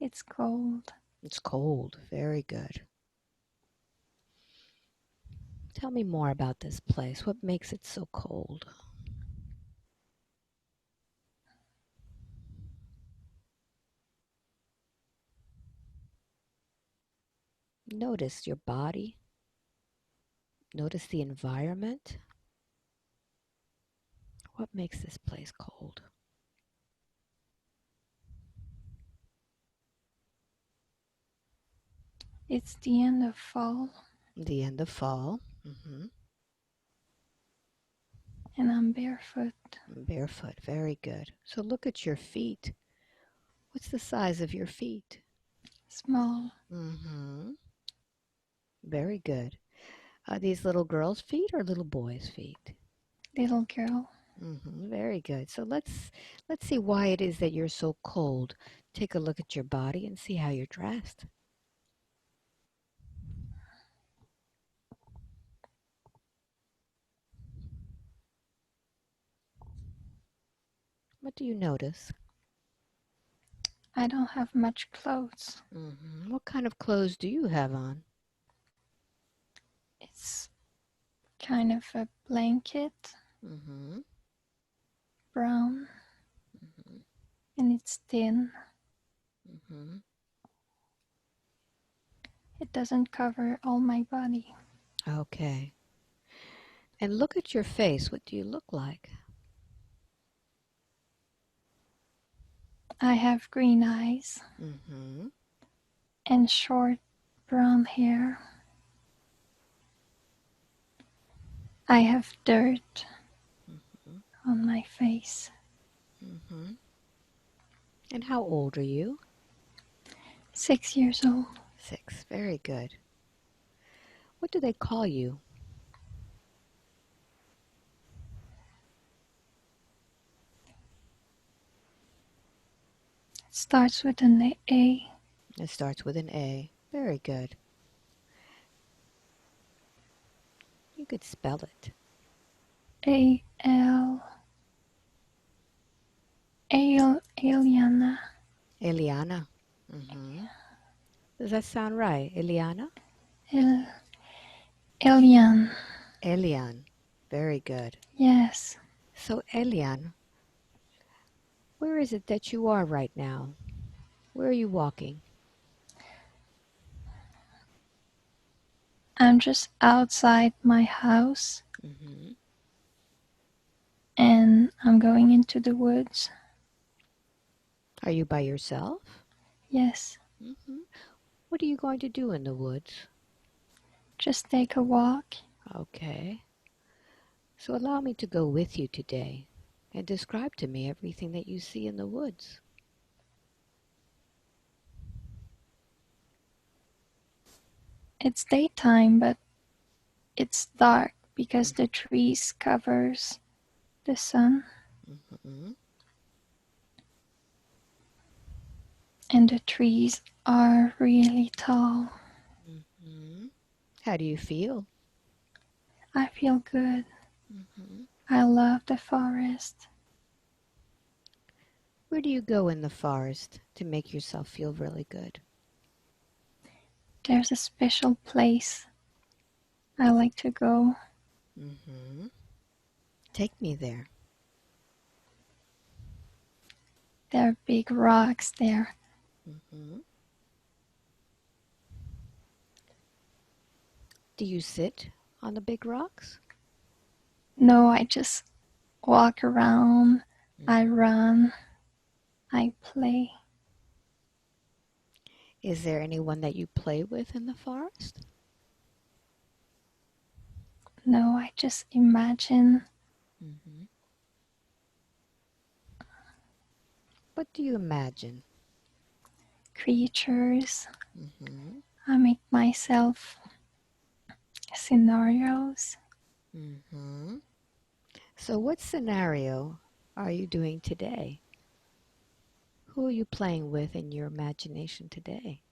It's cold. It's cold. Very good. Tell me more about this place. What makes it so cold? Notice your body. Notice the environment. What makes this place cold? It's the end of fall. The end of fall. And I'm barefoot. Barefoot. Very good. So look at your feet. What's the size of your feet? Small. Very good. Are these little girls' feet or little boys' feet? Little girl. Very good. So let's see why it is that you're so cold. Take a look at your body and see how you're dressed. What do you notice? I don't have much clothes. What kind of clothes do you have on? It's kind of a blanket. Brown. And it's thin. It doesn't cover all my body. Okay. And look at your face. What do you look like? I have green eyes. And short brown hair. I have dirt on my face. And how old are you? 6 years old. 6. Very good. What do they call you? It starts with an A. It starts with an A. Very good. You could spell it. Eliana. Eliana. Does that sound right? Eliana? Elian. Elian. Very good. Yes. So, Elian, where is it that you are right now? Where are you walking? I'm just outside my house. And I'm going into the woods. Are you by yourself? Yes. What are you going to do in the woods? Just take a walk. Okay. So allow me to go with you today and describe to me everything that you see in the woods. It's daytime, but it's dark because the trees covers the sun. And the trees are really tall. How do you feel? I feel good. I love the forest. Where do you go in the forest to make yourself feel really good? There's a special place I like to go. Take me there. There are big rocks there. Do you sit on the big rocks? No, I just walk around. I run. I play. Is there anyone that you play with in the forest? No, I just imagine. What do you imagine? Creatures. I make myself scenarios. So what scenario are you doing today? Who are you playing with in your imagination today?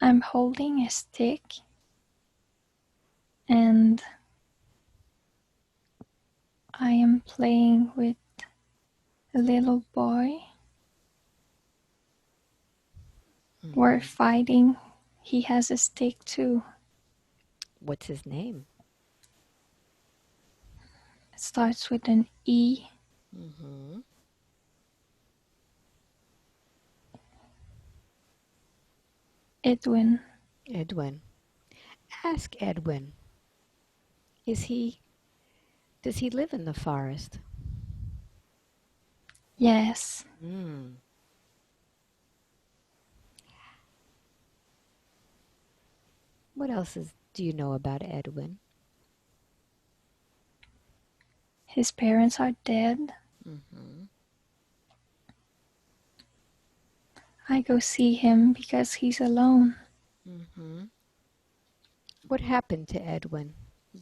I'm holding a stick and I am playing with a little boy We're Mm-hmm. fighting. He has a stick too. What's his name? It starts with an E. Mm-hmm. Edwin. Edwin. Ask Edwin. Is he does he live in the forest? Yes. Mm. What else do you know about Edwin? His parents are dead. Mm-hmm. I go see him because he's alone. Mm-hmm. What happened to Edwin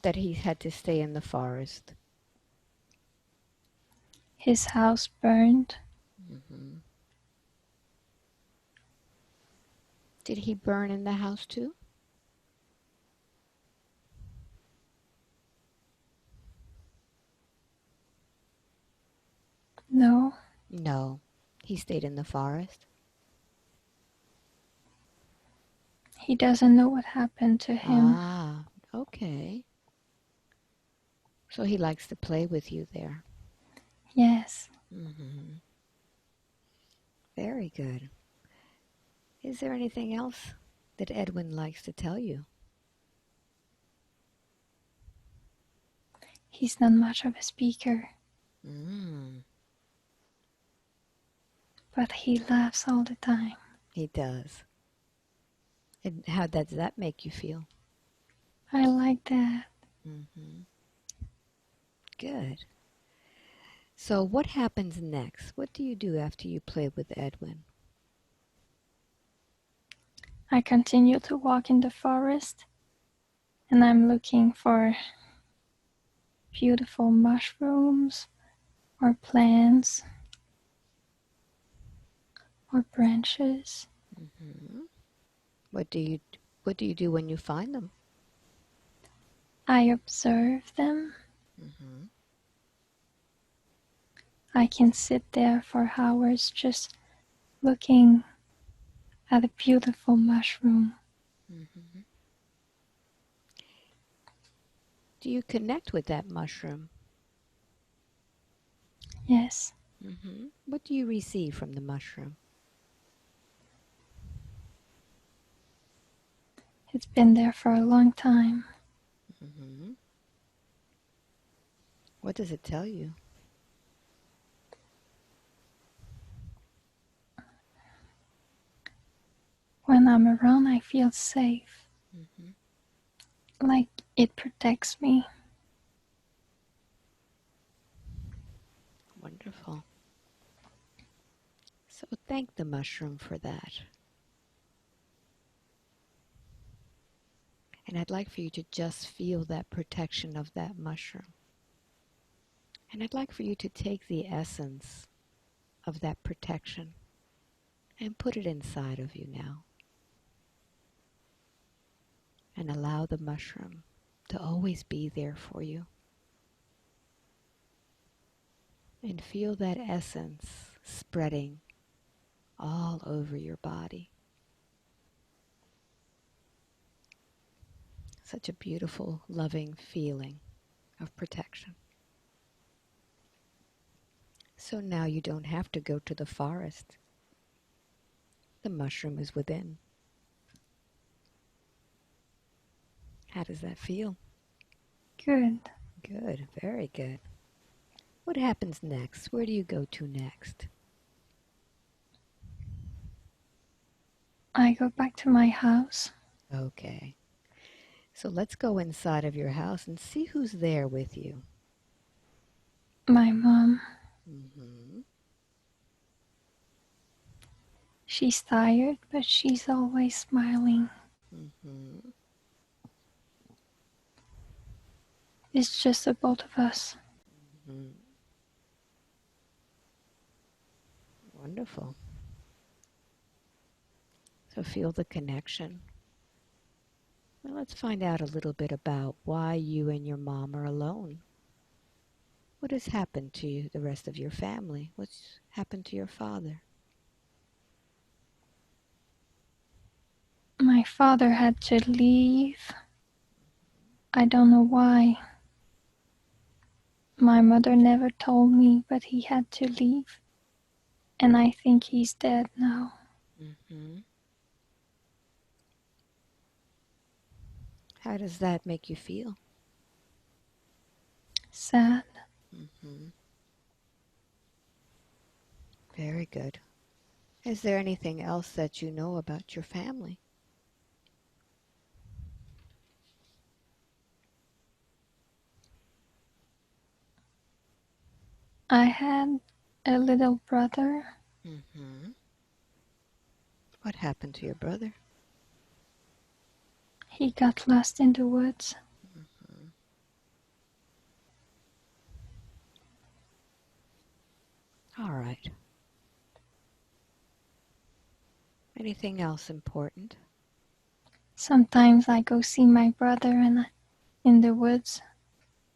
that he had to stay in the forest? His house burned. Mm-hmm. Did he burn in the house too? No, No. He stayed in the forest? he doesn't know what happened to him. Ah, okay. So he likes to play with you there. Yes. Mm-hmm. Very good. Is there anything else that Edwin likes to tell you? He's not much of a speaker, Mm, but he laughs all the time. he does. And how does that make you feel? I like that. Mm-hmm. Good. So what happens next? What do you do after you play with Edwin? I continue to walk in the forest and I'm looking for beautiful mushrooms or plants or branches. Mm-hmm. What do you what do you do when you find them? I observe them. Mm-hmm. I can sit there for hours just looking at a beautiful mushroom. Mm-hmm. Do you connect with that mushroom? Yes, Mm-hmm. What do you receive from the mushroom? it's been there for a long time. Mm-hmm. What does it tell you? When I'm around, I feel safe, Mm-hmm. like it protects me. Wonderful. So thank the mushroom for that. And I'd like for you to just feel that protection of that mushroom. And I'd like for you to take the essence of that protection and put it inside of you now. And allow the mushroom to always be there for you. And feel that essence spreading all over your body. Such a beautiful, loving feeling of protection. So now you don't have to go to the forest. The mushroom is within. How does that feel? Good. Good, very good. What happens next? Where do you go to next? I go back to my house. Okay. So let's go inside of your house and see who's there with you. My mom, Mm-hmm. she's tired, but she's always smiling. Mm-hmm. It's just the both of us. Mm-hmm. Wonderful. So feel the connection. Well, let's find out a little bit about why you and your mom are alone. What has happened to you, the rest of your family? What's happened to your father? My father had to leave. I don't know why. My mother never told me, but he had to leave. And I think he's dead now. Mm-hmm. How does that make you feel? Sad. Mm-hmm. Very good. Is there anything else that you know about your family? I had a little brother. Mm-hmm. What happened to your brother? He got lost in the woods. Mm-hmm. All right. Anything else important? Sometimes I go see my brother and in the woods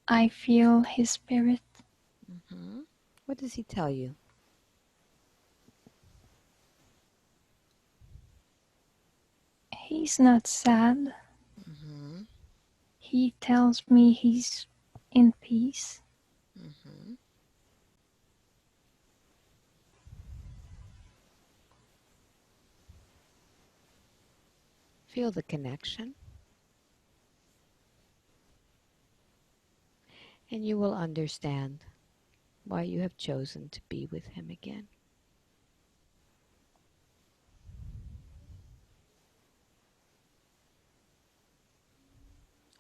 I feel his spirit. Mm-hmm. What does he tell you? He's not sad. Mm-hmm. He tells me he's in peace. Mm-hmm. Feel the connection, and you will understand why you have chosen to be with him again.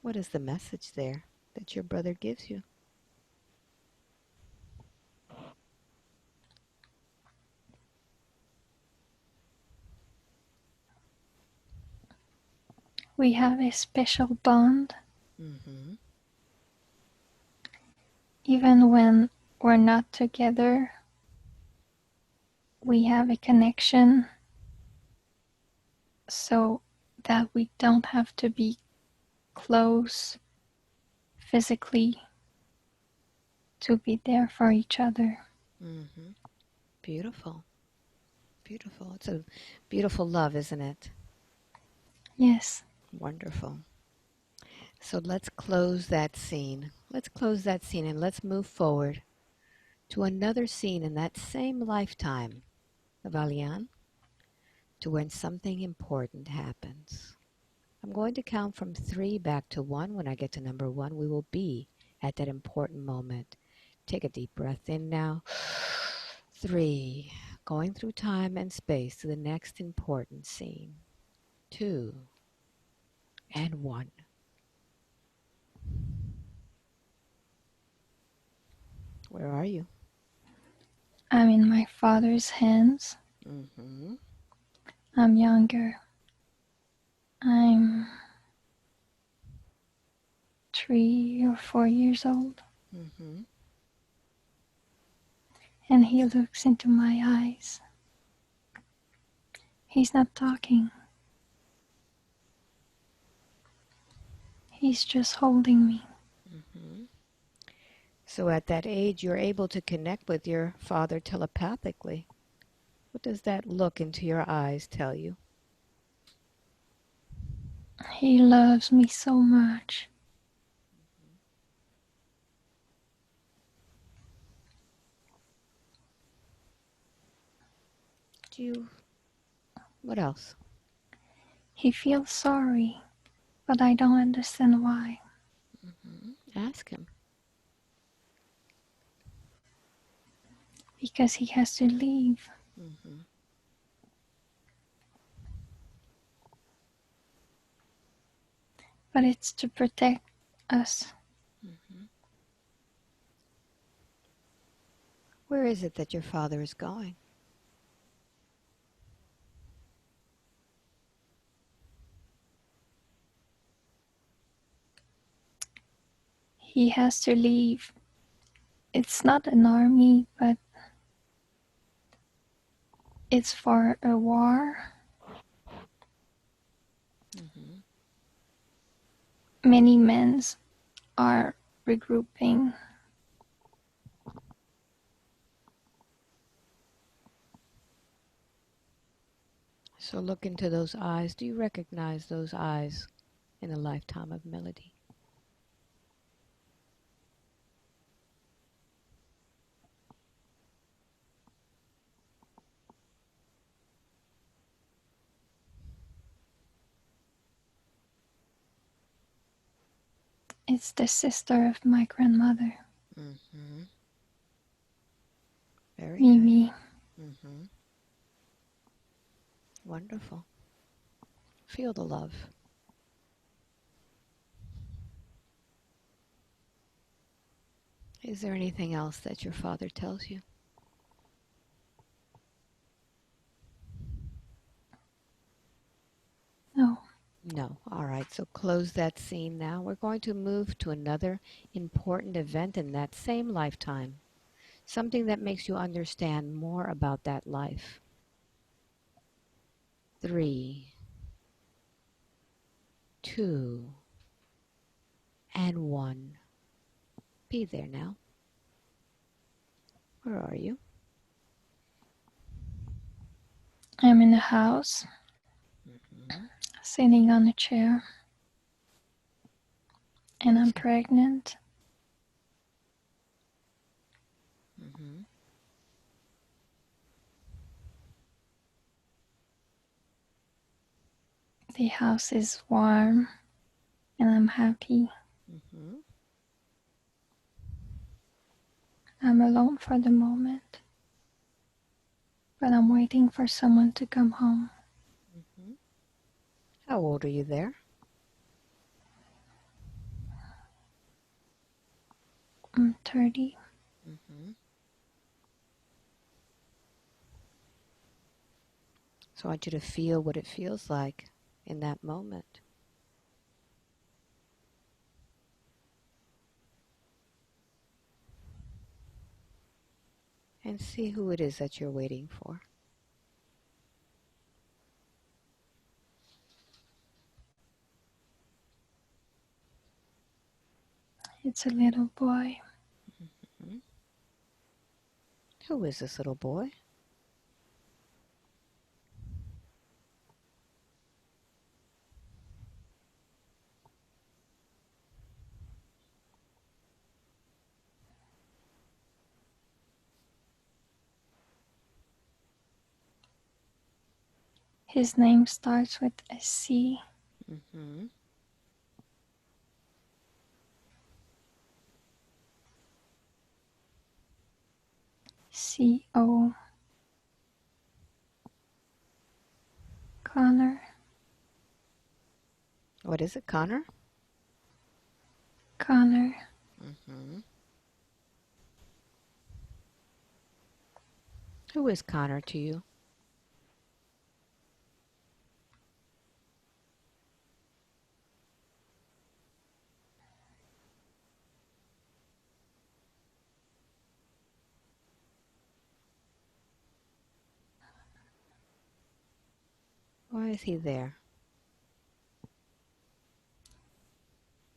What is the message there that your brother gives you? We have a special bond. Mm-hmm. Even when we're not together, we have a connection so that we don't have to be close physically to be there for each other. Mm-hmm. Beautiful. Beautiful. It's a beautiful love, isn't it? Yes. Wonderful. So let's close that scene. Let's close that scene and let's move forward to another scene in that same lifetime of Alian, to when something important happens. I'm going to count from 3 back to 1. When I get to number 1, we will be at that important moment. Take a deep breath in now. 3. Going through time and space to the next important scene. 2 and 1. Where are you? I'm in my father's hands. Mm-hmm. I'm younger. I'm 3 or 4 years old. Mm-hmm. And he looks into my eyes. He's not talking. He's just holding me. Mm-hmm. So at that age, you're able to connect with your father telepathically. What does that look into your eyes tell you? He loves me so much. Do you... What else? He feels sorry, but I don't understand why. Mm-hmm. Ask him. Because he has to leave. Mm-hmm. But it's to protect us. Mm-hmm. Where is it that your father is going? He has to leave. It's not an army, but it's for a war. Mm-hmm. Many men are regrouping. So look into those eyes. Do you recognize those eyes in a lifetime of melody? It's the sister of my grandmother, Mm-hmm. Very Mimi. good. Mm-hmm. Wonderful. Feel the love. Is there anything else that your father tells you? No. No. All right. So close that scene now. We're going to move to another important event in that same lifetime. Something that makes you understand more about that life. 3, 2, and 1. Be there now. Where are you? I'm in the house, Mm-hmm. sitting on a chair, and I'm Yes. pregnant. Mm-hmm. The house is warm, and I'm happy. Mm-hmm. I'm alone for the moment, but I'm waiting for someone to come home. Mm-hmm. How old are you there? I'm 30. Mm-hmm. So I want you to feel what it feels like in that moment. And see who it is that you're waiting for. It's a little boy. Mm-hmm. Who is this little boy? His name starts with a C. Mm-hmm. C-O. Connor. What is it, Connor? Connor. Mm-hmm. Who is Connor to you? Why is he there?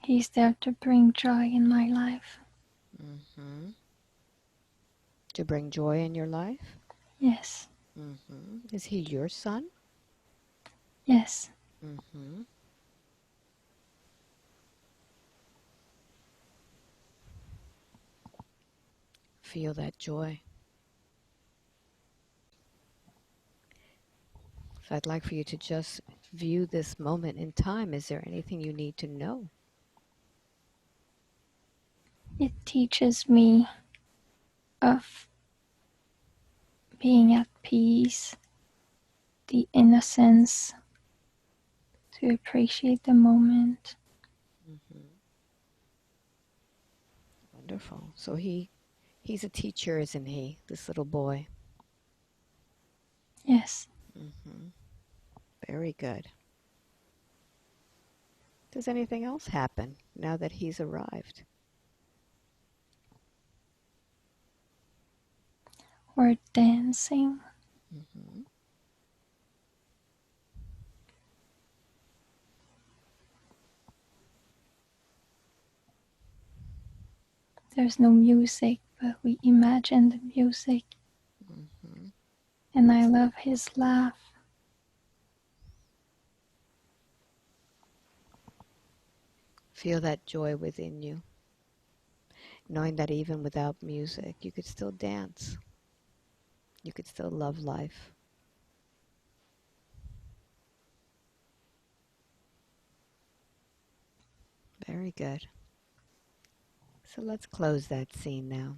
He's there to bring joy in my life. Mm-hmm. To bring joy in your life? Yes. Mm-hmm. Is he your son? Yes. Mm-hmm. Feel that joy. So I'd like for you to just view this moment in time. Is there anything you need to know? It teaches me of being at peace, the innocence, to appreciate the moment. Mm-hmm. Wonderful. So he's a teacher, isn't he? This little boy. Yes. Mm-hmm. Very good. Does anything else happen now that he's arrived? We're dancing. Mm-hmm. There's no music, but we imagine the music. Mm-hmm. And I love his laugh. Feel that joy within you, knowing that even without music, you could still dance. You could still love life. Very good. So let's close that scene now.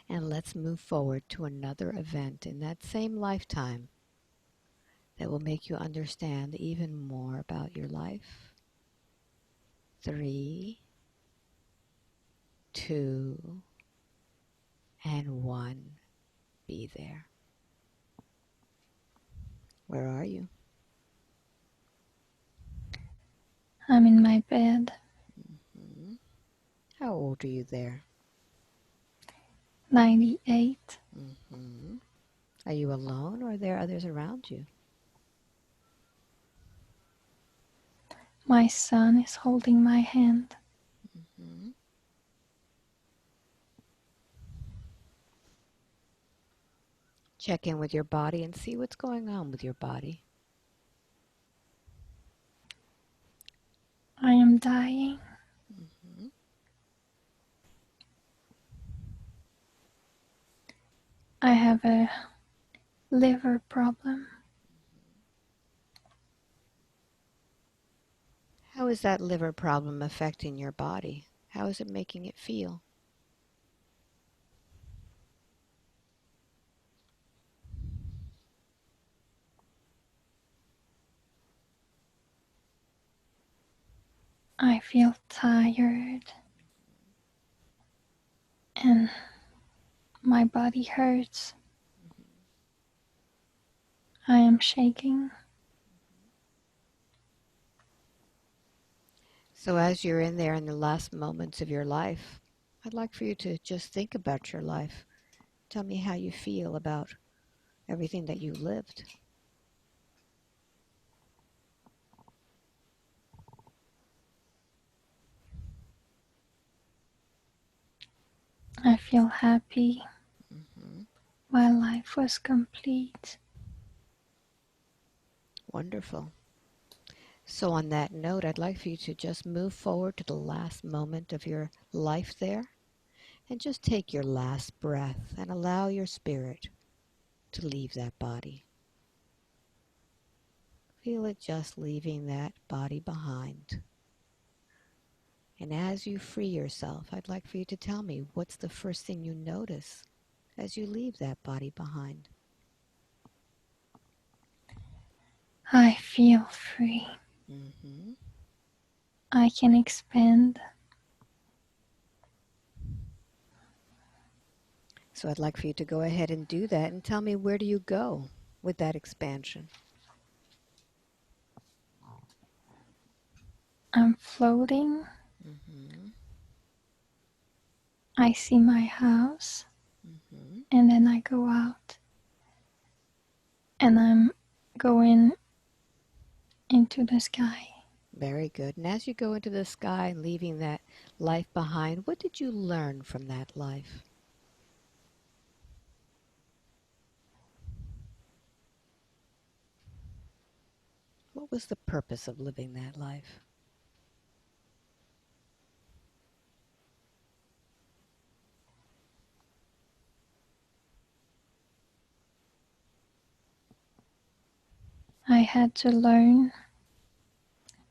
And let's move forward to another event in that same lifetime that will make you understand even more about your life. 3, 2, and 1. Be there. Where are you? I'm in my bed. Mm-hmm. How old are you there? 98. Mm-hmm. Are you alone or are there others around you? My son is holding my hand. Mm-hmm. Check in with your body and see what's going on with your body. I am dying. Mm-hmm. I have a liver problem. How is that liver problem affecting your body? How is it making it feel? I feel tired and my body hurts. I am shaking. So as you're in there in the last moments of your life, I'd like for you to just think about your life. Tell me how you feel about everything that you lived. I feel happy. Mm-hmm. My life was complete. Wonderful. So on that note, I'd like for you to just move forward to the last moment of your life there and just take your last breath and allow your spirit to leave that body. Feel it just leaving that body behind. And as you free yourself, I'd like for you to tell me what's the first thing you notice as you leave that body behind. I feel free. Mm-hmm. I can expand. So I'd like for you to go ahead and do that and tell me, where do you go with that expansion? I'm floating. Mm-hmm. I see my house Mm-hmm. and then I go out and I'm going into the sky. Very good. And as you go into the sky and leaving that life behind, what did you learn from that life? What was the purpose of living that life? I had to learn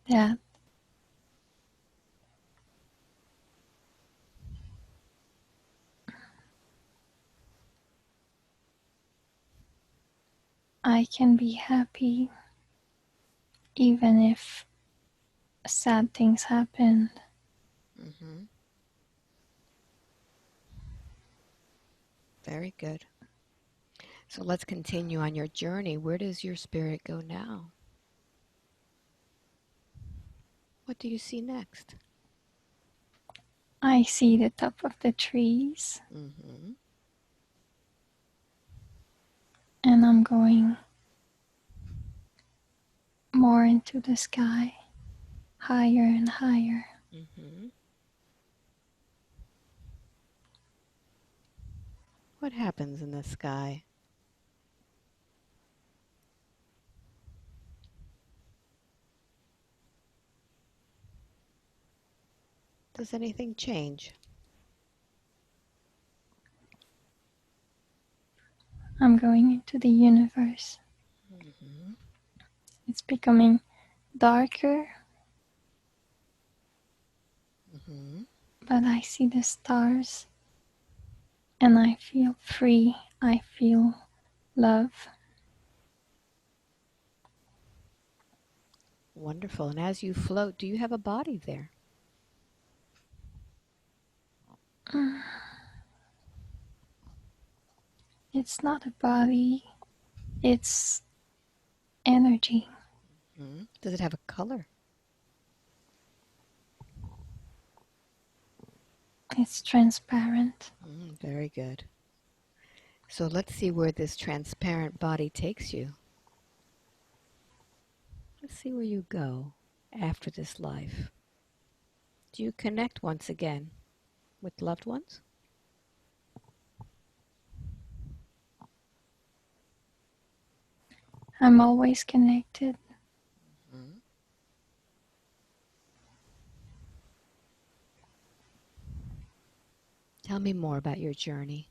that I can be happy even if sad things happened. Mm-hmm. Very good. So let's continue on your journey. Where does your spirit go now? What do you see next? I see the top of the trees Mm-hmm. and I'm going more into the sky, higher and higher. Mm-hmm. What happens in the sky? Does anything change? I'm going into the universe. Mm-hmm. It's becoming darker, Mm-hmm. but I see the stars and I feel free. I feel love. Wonderful. And as you float, do you have a body there? It's not a body, it's energy. Mm-hmm. Does it have a color? It's transparent. Very good. So let's see where this transparent body takes you. Let's see where you go after this life. Do you connect once again with loved ones? I'm always connected. Mm-hmm. Tell me more about your journey.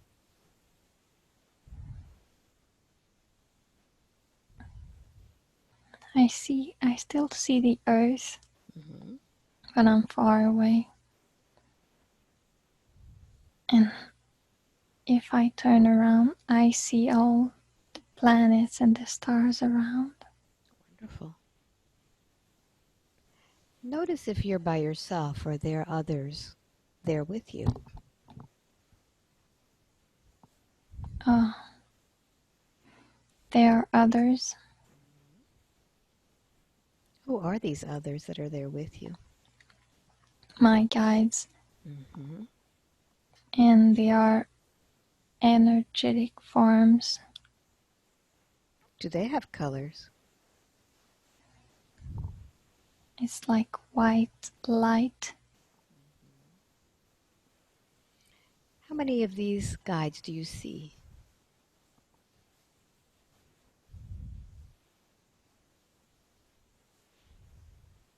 I still see the earth, Mm-hmm. but I'm far away. And if I turn around, I see all the planets and the stars around. Wonderful. Notice if you're by yourself or there are others there with you. Oh, there are others. Who are these others that are there with you? My guides, Mm-hmm. and they are energetic forms. Do they have colors? It's like white light. How many of these guides do you see?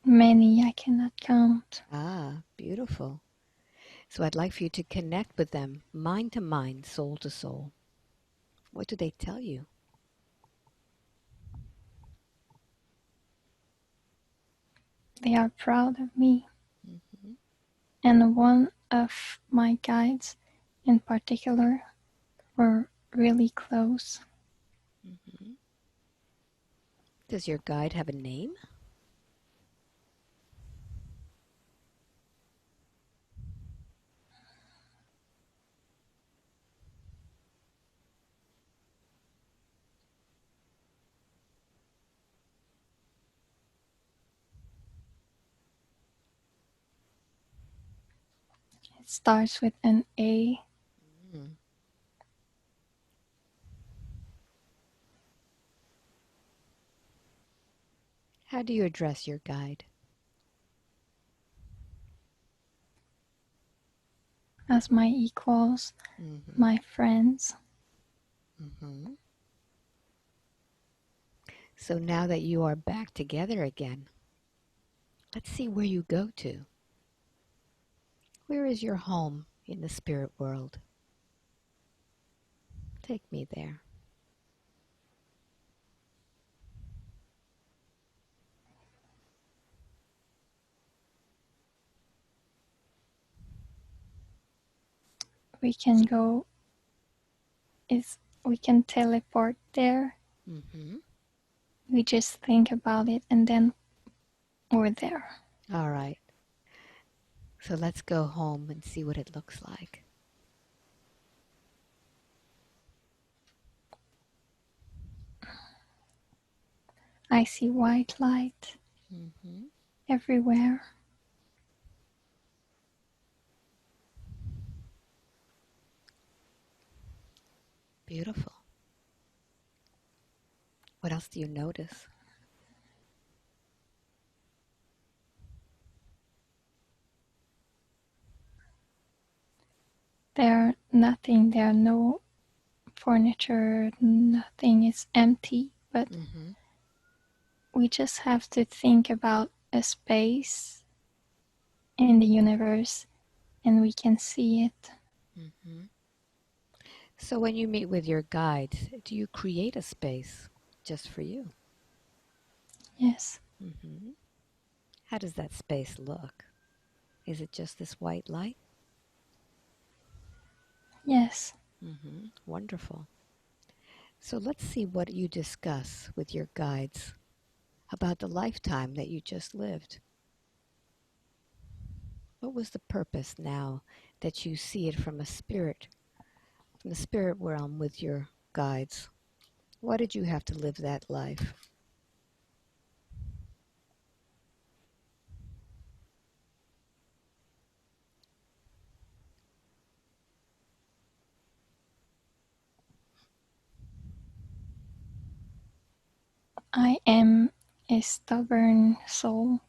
Many I cannot count. Ah, beautiful. So I'd like for you to connect with them, mind to mind, soul to soul. What do they tell you? They are proud of me. Mm-hmm. And one of my guides in particular were really close. Mm-hmm. Does your guide have a name? It starts with an A. Mm. How do you address your guide? As my equals, Mm-hmm. my friends. Mm-hmm. So now that you are back together again, let's see where you go to. Where is your home in the spirit world? Take me there. We can go, is we can teleport there. Mm-hmm. We just think about it and then we're there. All right. So let's go home and see what it looks like. I see white light Mm-hmm. everywhere. Beautiful. What else do you notice? There nothing, there are no furniture, nothing is empty, but Mm-hmm. we just have to think about a space in the universe and we can see it. Mm-hmm. So when you meet with your guides, do you create a space just for you? Yes, Mm-hmm. How does that space look? Is it just this white light? yes. Mm-hmm. Wonderful. So let's see what you discuss with your guides about the lifetime that you just lived. What was the purpose now that you see it from from the spirit realm with your guides? Why did you have to live that life? I am a stubborn soul,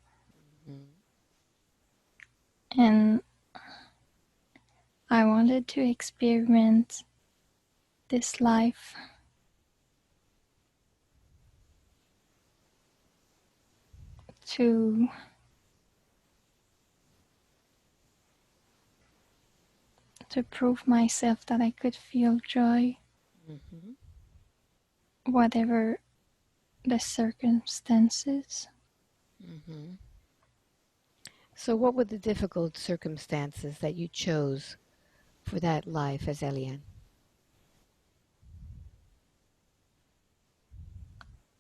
Mm-hmm. and I wanted to experiment this life to prove myself that I could feel joy, Mm-hmm. whatever the circumstances. Mm-hmm. So what were the difficult circumstances that you chose for that life as Elian?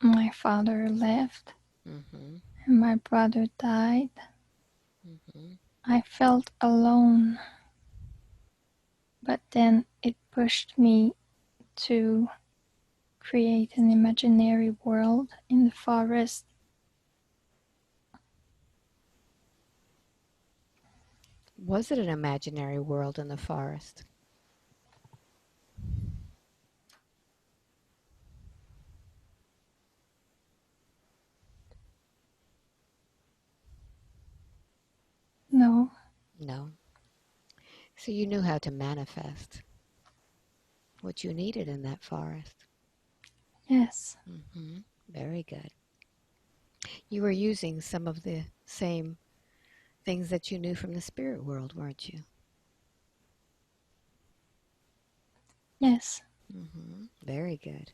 My father left Mm-hmm. and my brother died. Mm-hmm. I felt alone, but then it pushed me to create an imaginary world in the forest. Was it an imaginary world in the forest? No, No. So you knew how to manifest what you needed in that forest. yes, Mm-hmm. Very good. You were using some of the same things that you knew from the spirit world, weren't you? yes. Mm-hmm. Very good.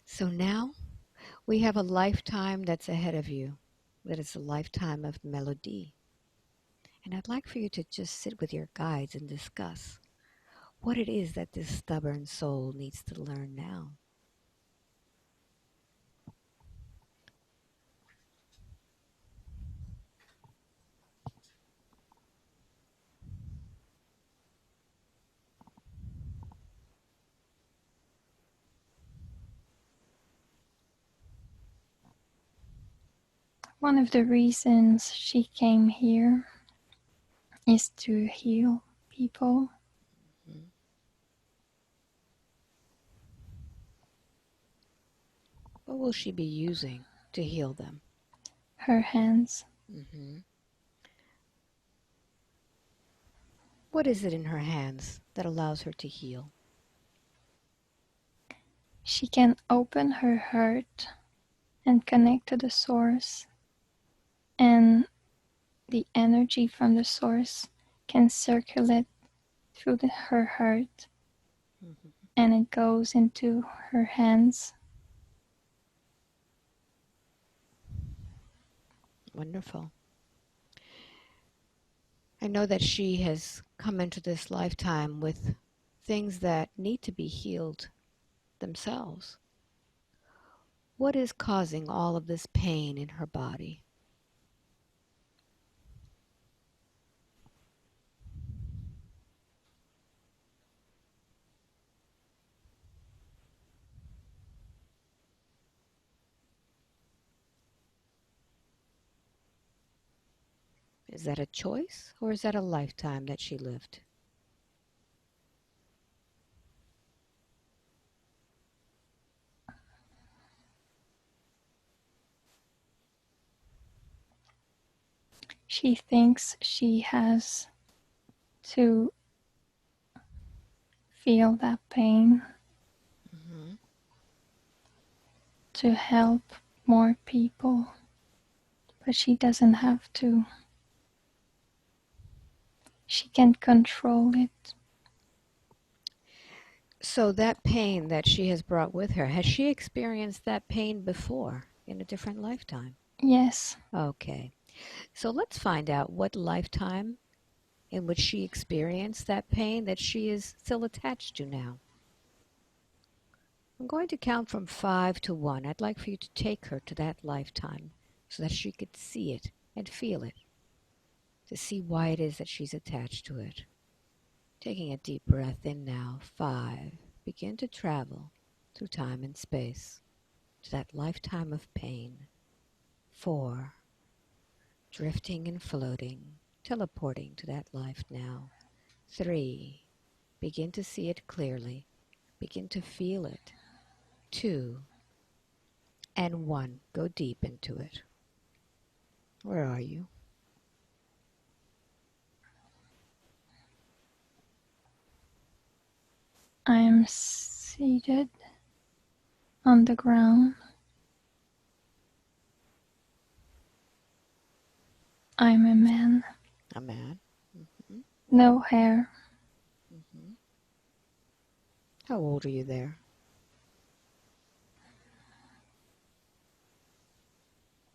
So now we have a lifetime that's ahead of you. That is a lifetime of melody. And I'd like for you to just sit with your guides and discuss what it is that this stubborn soul needs to learn now. One of the reasons she came here is to heal people. Mhm. What will she be using to heal them? Her hands. Hmm. What is it in her hands that allows her to heal? She can open her heart and connect to the source, and the energy from the source can circulate through her heart Hmm. and it goes into her hands. Wonderful. I know that she has come into this lifetime with things that need to be healed themselves. What is causing all of this pain in her body? Is that a choice or is that a lifetime that she lived? She thinks she has to feel that pain Hmm. to help more people, but she doesn't have to. she can't control it. So that pain that she has brought with her, has she experienced that pain before in a different lifetime? Yes, Okay. So let's find out what lifetime in which she experienced that pain that she is still attached to now. I'm going to count from 5 to 1. I'd like for you to take her to that lifetime so that she could see it and feel it, to see why it is that she's attached to it. Taking a deep breath in now. 5. Begin to travel through time and space to that lifetime of pain. 4. Drifting and floating, teleporting to that life now. 3. Begin to see it clearly. Begin to feel it. 2. And 1. Go deep into it. Where are you? I am seated on the ground. I'm a man. A man. Mm-hmm. No hair. Mm-hmm. How old are you there?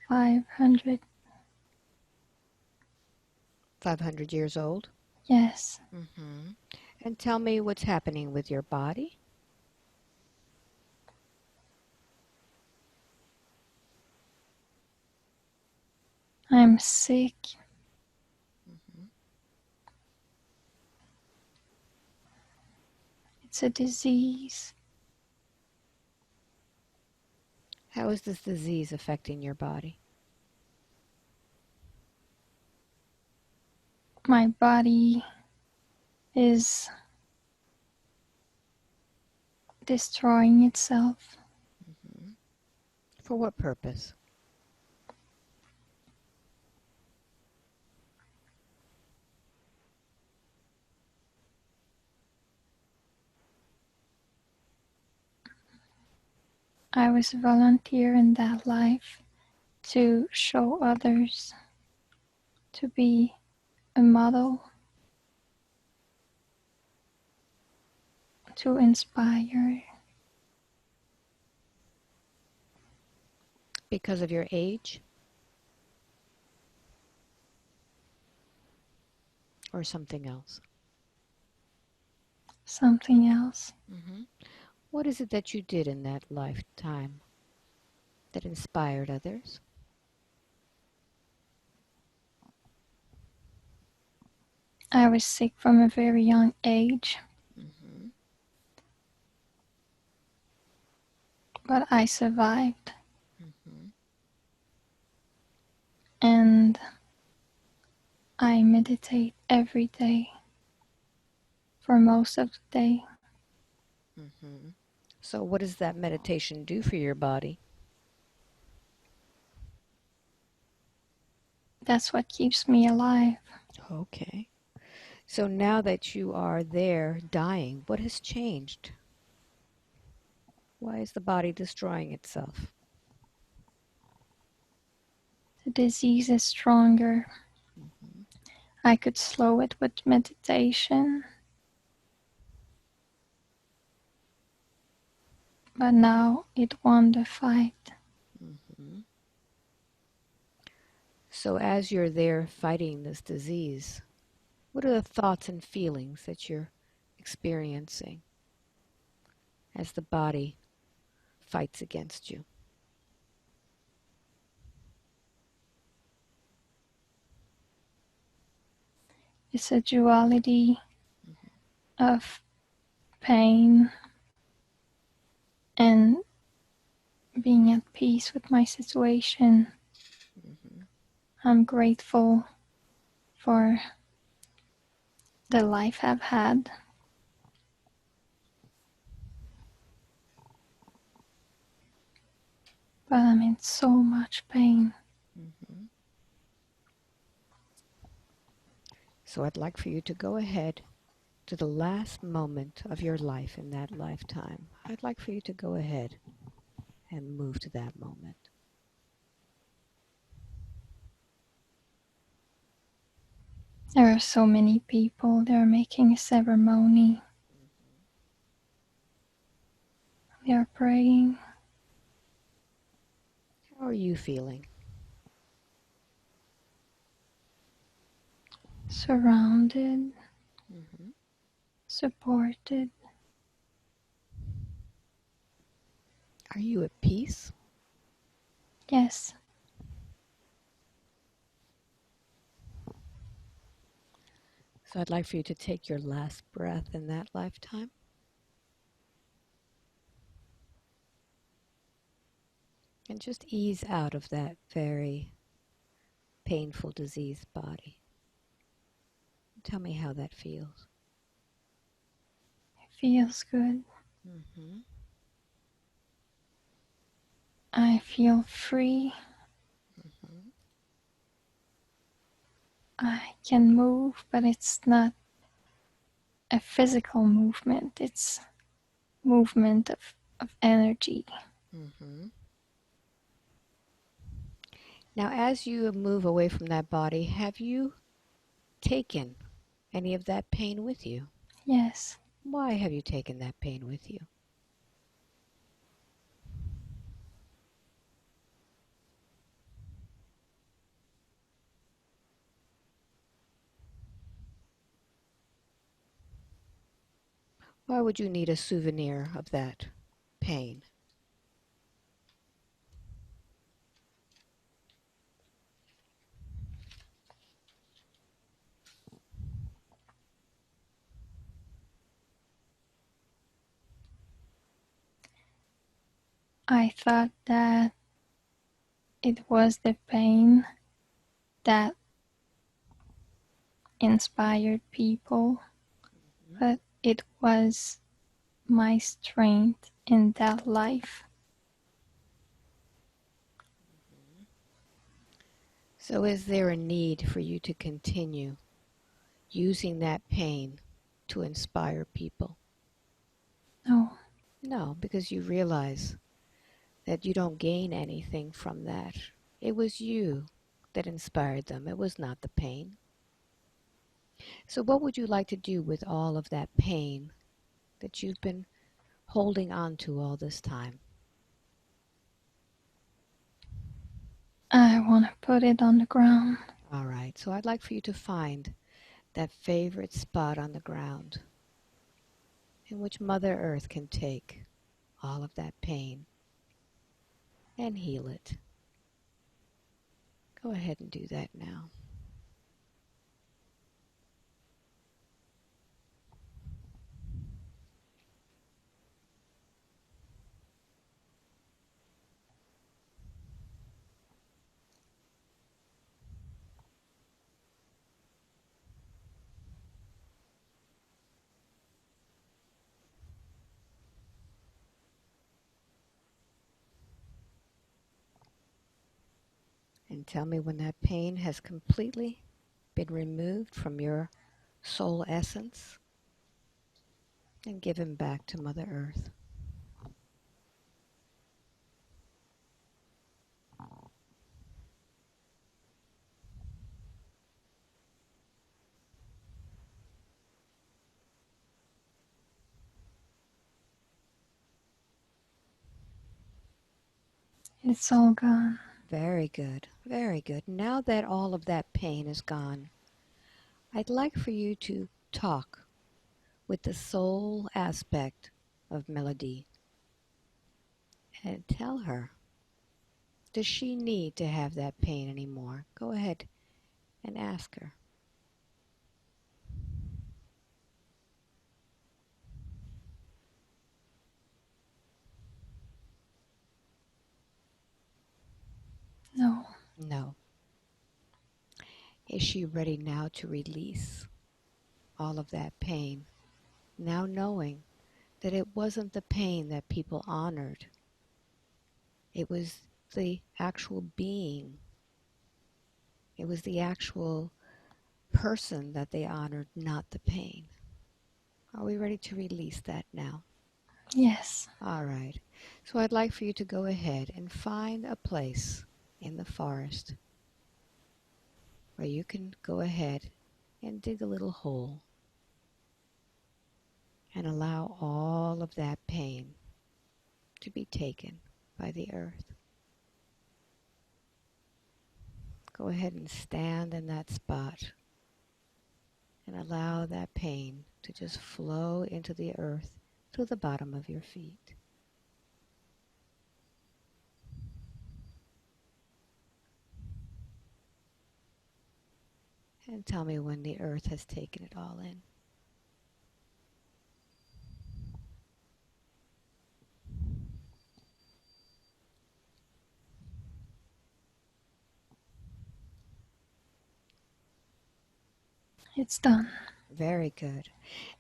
500. 500 years old? Yes, Mm-hmm. And tell me what's happening with your body. I'm sick. Mm-hmm. It's a disease. How is this disease affecting your body? My body is destroying itself. Mm-hmm. For what purpose? I was a volunteer in that life to show others, to be a model, to inspire. Because of your age or something else? Something else. Mm-hmm. What is it that you did in that lifetime that inspired others? I was sick from a very young age, Mm-hmm. but I survived. Mm-hmm. And I meditate every day for most of the day. Mm-hmm. So what does that meditation do for your body? That's what keeps me alive. Okay. So now that you are there dying, what has changed? Why is the body destroying itself? The disease is stronger. Mm-hmm. I could slow it with meditation, but now it won the fight. Mm-hmm. So as you're there fighting this disease, what are the thoughts and feelings that you're experiencing as the body fights against you? It's a duality of pain and being at peace with my situation. Mm-hmm. I'm grateful for the life I've had, but I'm in so much pain. Mm-hmm. So I'd like for you to go ahead to the last moment of your life in that lifetime. I'd like for you to go ahead and move to that moment. There are so many people. They are making a ceremony. They are praying. How are you feeling? Surrounded, Mm-hmm. supported. Are you at peace? Yes, So I'd like for you to take your last breath in that lifetime and just ease out of that very painful diseased body. Tell me how that feels. it feels good. Mm-hmm. I feel free. Mm-hmm. I can move, but it's not a physical movement. It's movement of energy. Mm-hmm. Now, as you move away from that body, have you taken any of that pain with you? Yes, Why have you taken that pain with you? Why would you need a souvenir of that pain? I thought that it was the pain that inspired people, but it was my strength in that life. So, is there a need for you to continue using that pain to inspire people? No, No, because you realize that you don't gain anything from that. It was you that inspired them, it was not the pain. So, what would you like to do with all of that pain that you've been holding on to all this time? I want to put it on the ground. All right, so I'd like for you to find that favorite spot on the ground in which Mother Earth can take all of that pain and heal it. Go ahead and do that now. And tell me when that pain has completely been removed from your soul essence and given back to Mother Earth. It's all gone. Very good, very good. Now that all of that pain is gone, I'd like for you to talk with the soul aspect of Melody and tell her, does she need to have that pain anymore? Go ahead and ask her. No, No. Is she ready now to release all of that pain? Now knowing that it wasn't the pain that people honored, it was the actual being, it was the actual person that they honored, not the pain. Are we ready to release that now? yes, All right. So I'd like for you to go ahead and find a place in the forest where you can go ahead and dig a little hole and allow all of that pain to be taken by the earth. Go ahead and stand in that spot and allow that pain to just flow into the earth through the bottom of your feet. And tell me when the earth has taken it all in. It's done. Very good.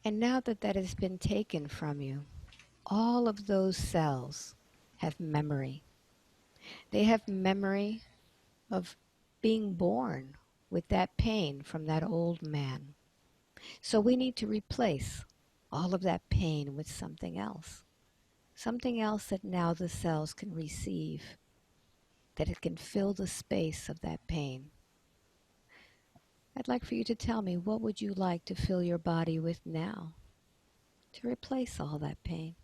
And now that that has been taken from you, all of those cells have memory. They have memory of being born with that pain from that old man. So we need to replace all of that pain with something else that now the cells can receive, that it can fill the space of that pain. I'd like for you to tell me, what would you like to fill your body with now to replace all that pain?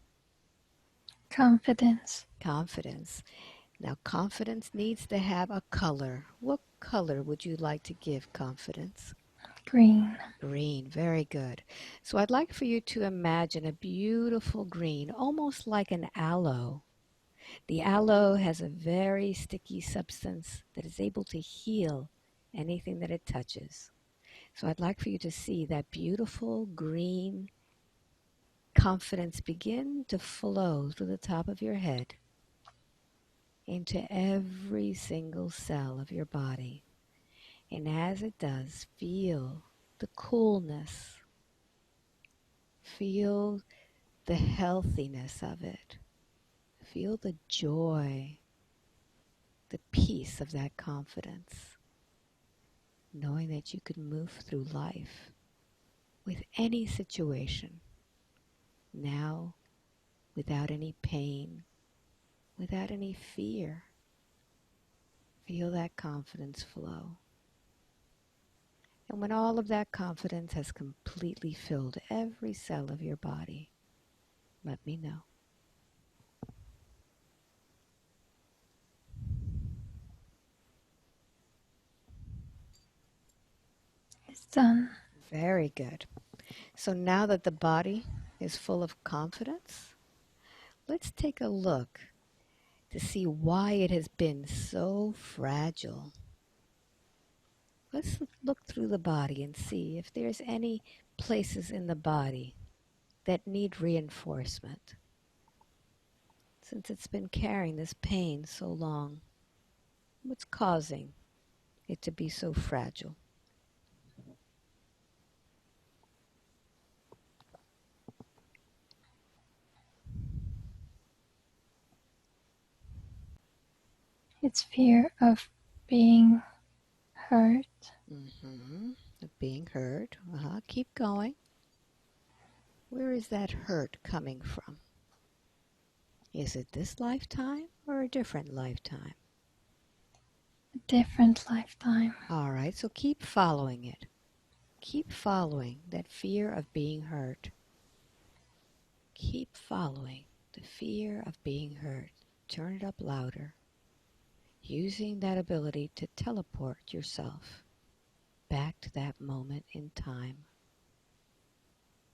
Confidence. Confidence. Now, confidence needs to have a color. What color would you like to give confidence? Green. Green, very good. So I'd like for you to imagine a beautiful green, almost like an aloe. The aloe has a very sticky substance that is able to heal anything that it touches. So I'd like for you to see that beautiful green confidence begin to flow through the top of your head into every single cell of your body. And as it does, feel the coolness, feel the healthiness of it, feel the joy, the peace of that confidence, knowing that you can move through life with any situation now without any pain, without any fear. Feel that confidence flow. And when all of that confidence has completely filled every cell of your body, let me know. It's done. Very good. So now that the body is full of confidence, let's take a look to see why it has been so fragile. Let's look through the body and see if there's any places in the body that need reinforcement. Since it's been carrying this pain so long, what's causing it to be so fragile? It's fear of being hurt. Mm-hmm. Being hurt. Keep going. Where is that hurt coming from? Is it this lifetime or a different lifetime? A different lifetime. All right, so keep following it. Keep following that fear of being hurt. Keep following the fear of being hurt. Turn it up louder, using that ability to teleport yourself back to that moment in time.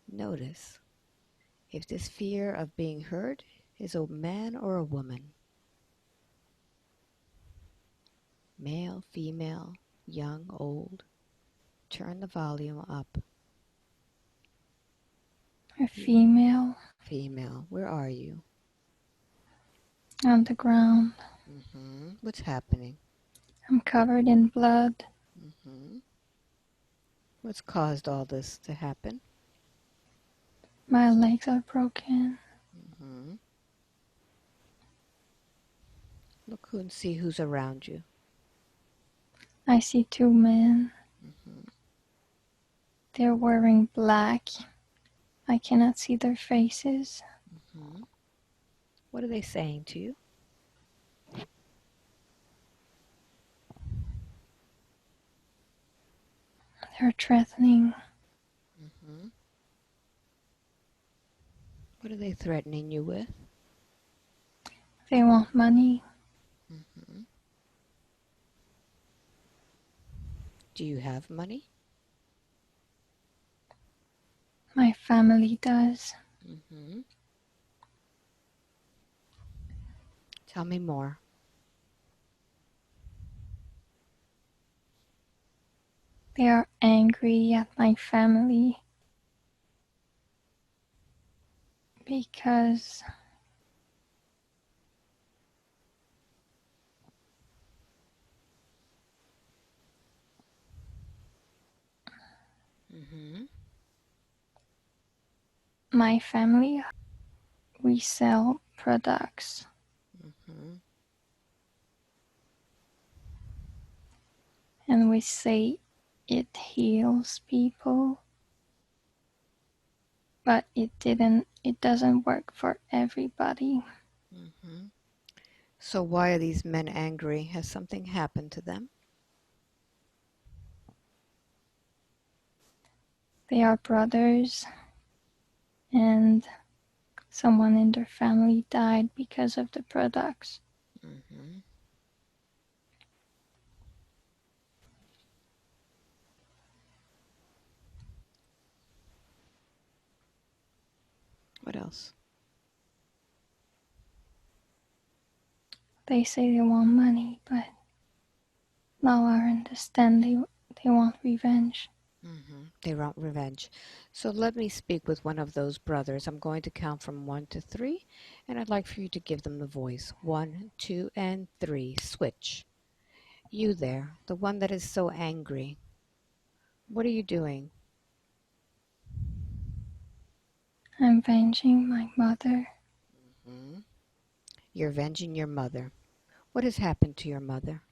Notice if this fear of being hurt is a man or a woman, male, female, young, old. Turn the volume up. A female. Female, where are you? On the ground. What's happening? I'm covered in blood. hmm What's caused all this to happen? My legs are broken. hmm Look and see who's around you. I see two men. hmm They're wearing black. I cannot see their faces. hmm What are they saying to you? They're threatening. Mm-hmm. What are they threatening you with? They want money. Mm-hmm. Do you have money? My family does. Mm-hmm. Tell me more. They are angry at my family because Mm-hmm. my family, we sell products Mm-hmm. and we say it heals people, but it doesn't work for everybody. Mm-hmm. So why are these men angry? Has something happened to them? They are brothers and someone in their family died because of the products. Mm-hmm. What else? They say they want money, but now I understand they want revenge. Mm-hmm. They want revenge. So let me speak with one of those brothers. I'm going to count from 1 to 3, and I'd like for you to give them the voice. 1, 2, and 3. Switch. You there, the one that is so angry. What are you doing? I'm avenging my mother. Mm-hmm. You're avenging your mother. What has happened to your mother?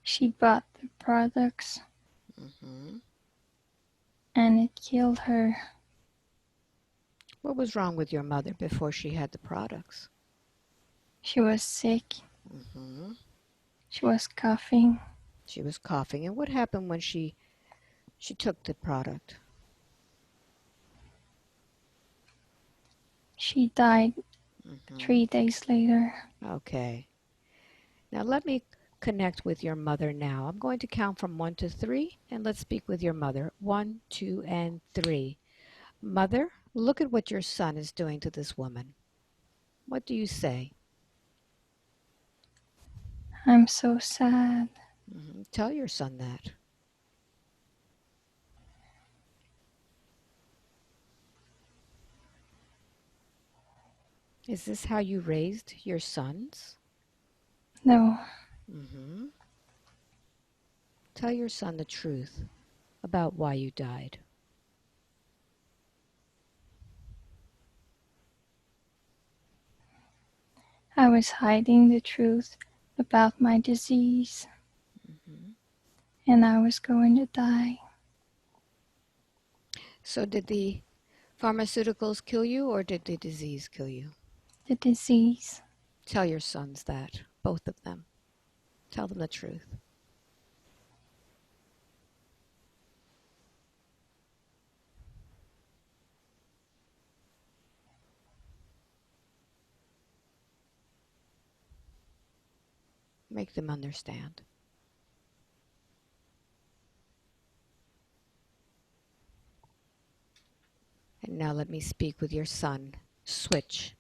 She bought the products Mm-hmm. and it killed her. What was wrong with your mother before she had the products? She was sick. Mm-hmm. She was coughing. She was coughing. And what happened when she took the product? She died Mm-hmm. 3 days later. Okay. Now let me connect with your mother now. I'm going to count from 1 to 3, and let's speak with your mother. 1, 2, and 3. Mother, look at what your son is doing to this woman. What do you say? I'm so sad. Mm-hmm. Tell your son that. Is this how you raised your sons? No, Mm-hmm. Tell your son the truth about why you died. I was hiding the truth about my disease Mm-hmm. and I was going to die. So did the pharmaceuticals kill you or did the disease kill you? The disease. Tell your sons that, both of them. Tell them the truth. Make them understand. And now let me speak with your son. Switch.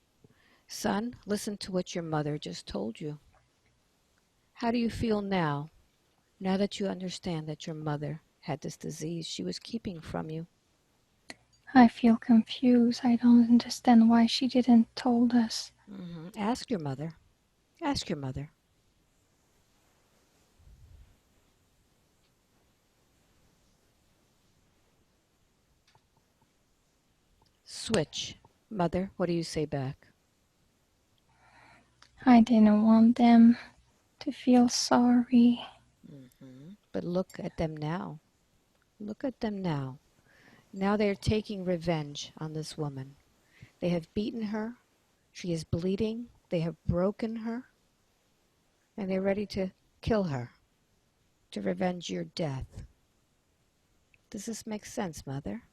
Son, listen to what your mother just told you. How do you feel now that you understand that your mother had this disease she was keeping from you? I feel confused. I don't understand why she didn't told us. Mm-hmm. Ask your mother. Ask your mother. Switch. Mother, what do you say back? I didn't want them to feel sorry. Mm-hmm. But look at them now. Look at them now. Now they are taking revenge on this woman. They have beaten her. She is bleeding. They have broken her, and they're ready to kill her, to revenge your death. Does this make sense, Mother?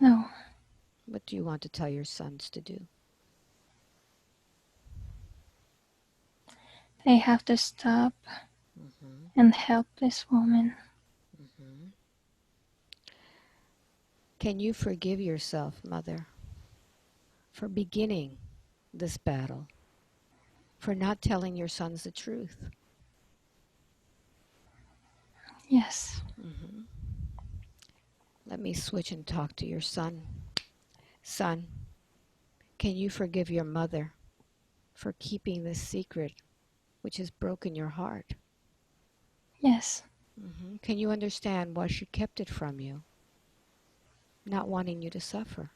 No, What do you want to tell your sons to do? they have to stop Mm-hmm. and help this woman. Mm-hmm. Can you forgive yourself, Mother, for beginning this battle, for not telling your sons the truth? Yes, Mm-hmm. Let me switch and talk to your son. Son, can you forgive your mother for keeping this secret which has broken your heart? yes, Mm-hmm. Can you understand why she kept it from you, not wanting you to suffer?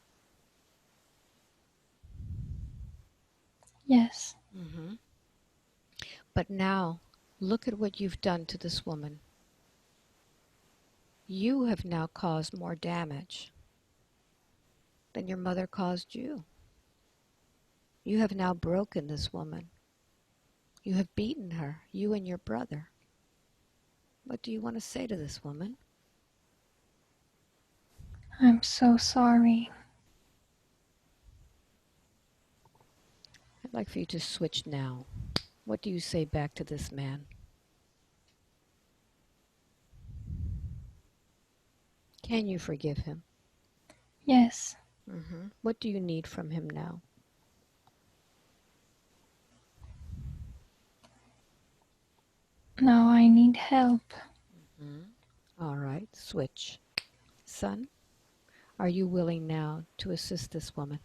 yes, Mm-hmm. But now, look at what you've done to this woman. You have now caused more damage than your mother caused you. You have now broken this woman. You have beaten her, you and your brother. What do you want to say to this woman? I'm so sorry. I'd like for you to switch now. What do you say back to this man? Can you forgive him? Yes, Mm-hmm. What do you need from him now? now I need help. Mm-hmm. All right, switch. Son, are you willing now to assist this woman?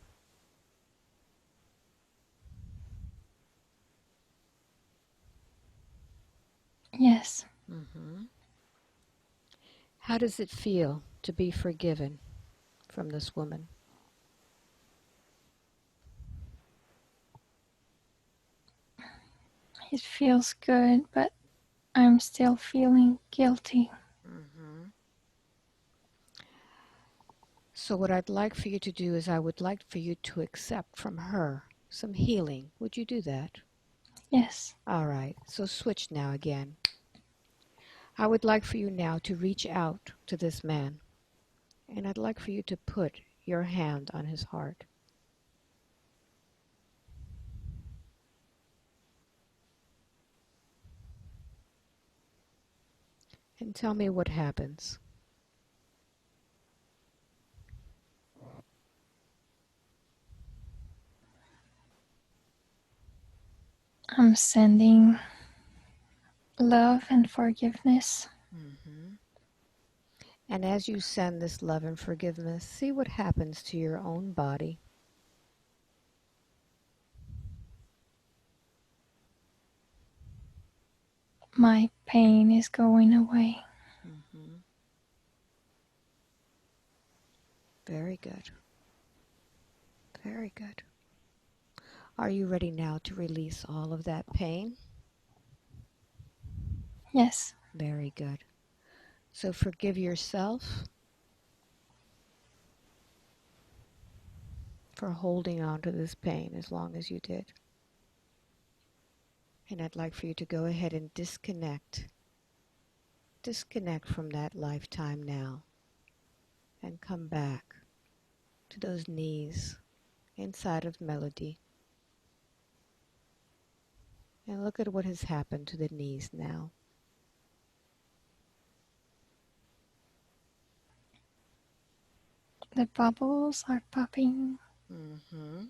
Yes, Mm-hmm. How does it feel to be forgiven from this woman? it feels good, but I'm still feeling guilty. Mm-hmm. So what I'd like for you to do is I would like for you to accept from her some healing. Would you do that? Yes, All right, so switch now again. I would like for you now to reach out to this man, and I'd like for you to put your hand on his heart. And tell me what happens. I'm sending love and forgiveness. Mm-hmm. And as you send this love and forgiveness, see what happens to your own body. My pain is going away. Mm-hmm. Very good. Very good. Are you ready now to release all of that pain? Yes, Very good. So forgive yourself for holding on to this pain as long as you did. And I'd like for you to go ahead and disconnect. Disconnect from that lifetime now and come back to those knees inside of melody. And look at what has happened to the knees now. the bubbles are popping Mm-hmm.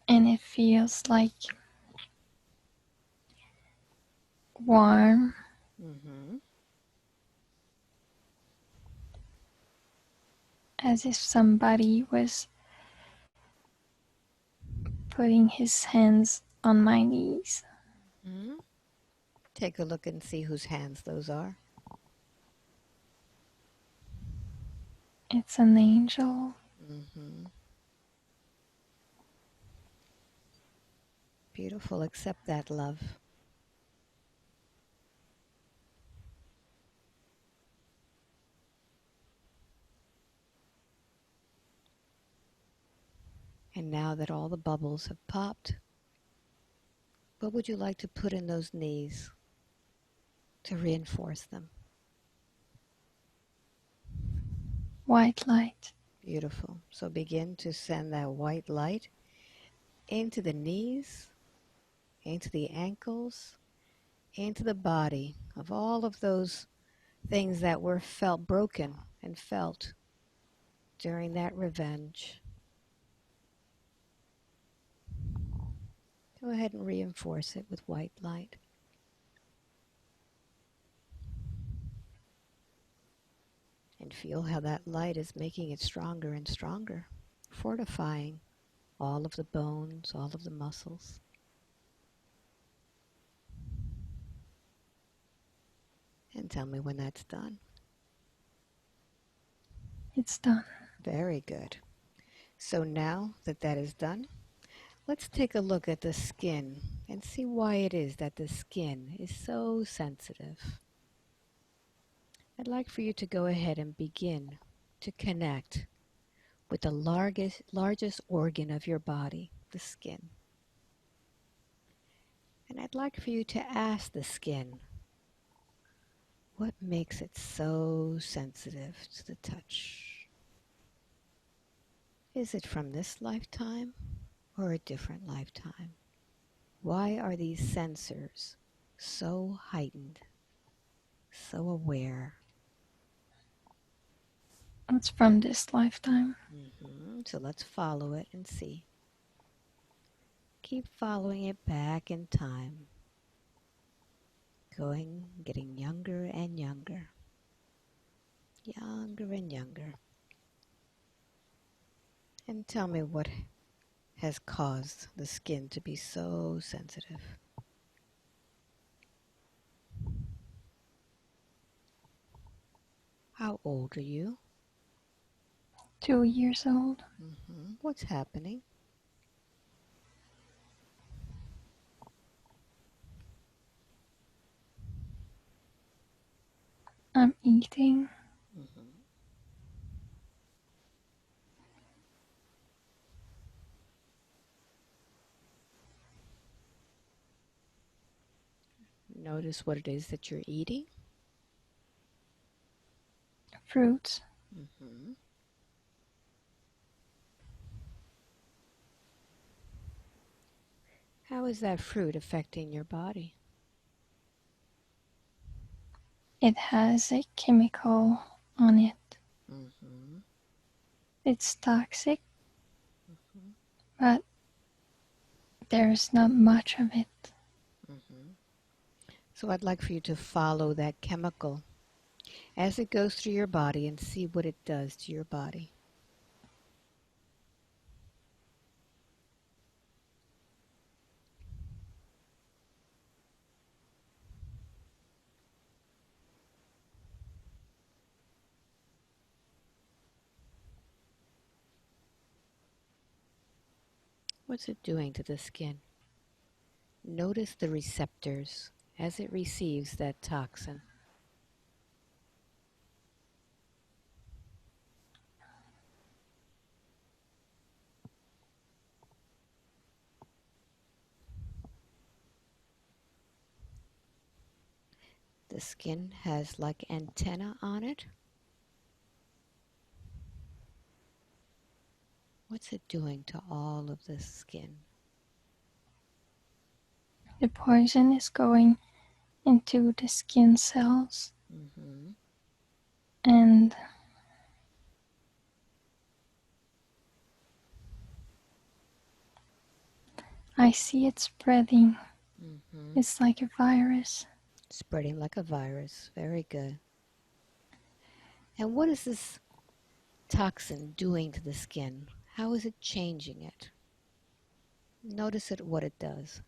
and it feels like warm, Mm-hmm. as if somebody was putting his hands on my knees. Mm-hmm. Take a look and see whose hands those are. It's an angel. Mm-hmm. Beautiful. Accept that love. And now that all the bubbles have popped, what would you like to put in those knees to reinforce them? White light. Beautiful. So begin to send that white light into the knees, into the ankles, into the body of all of those things that were felt broken and felt during that revenge. Go ahead and reinforce it with white light. And feel how that light is making it stronger and stronger, fortifying all of the bones, all of the muscles. And tell me when that's done. It's done. Very good. So now that that is done, let's take a look at the skin and see why it is that the skin is so sensitive. I'd like for you to go ahead and begin to connect with the largest organ of your body, the skin. And I'd like for you to ask the skin, what makes it so sensitive to the touch? Is it from this lifetime or a different lifetime? Why are these sensors so heightened, so aware? It's from this lifetime. So let's follow it and see. Keep following it back in time. Getting younger and younger. Younger and younger. And tell me what has caused the skin to be so sensitive. How old are you? 2 years old. What's happening? I'm eating. Notice what it is that you're eating. Fruits. How is that fruit affecting your body? It has a chemical on it. It's toxic, but there's not much of it. So I'd like for you to follow that chemical as it goes through your body and see what it does to your body. What's it doing to the skin? Notice the receptors as it receives that toxin. The skin has like antenna on it. What's it doing to all of the skin? The poison is going into the skin cells, and I see it spreading. It's like a virus. Spreading like a virus. Very good. And what is this toxin doing to the skin? How is it changing it? Notice what it does.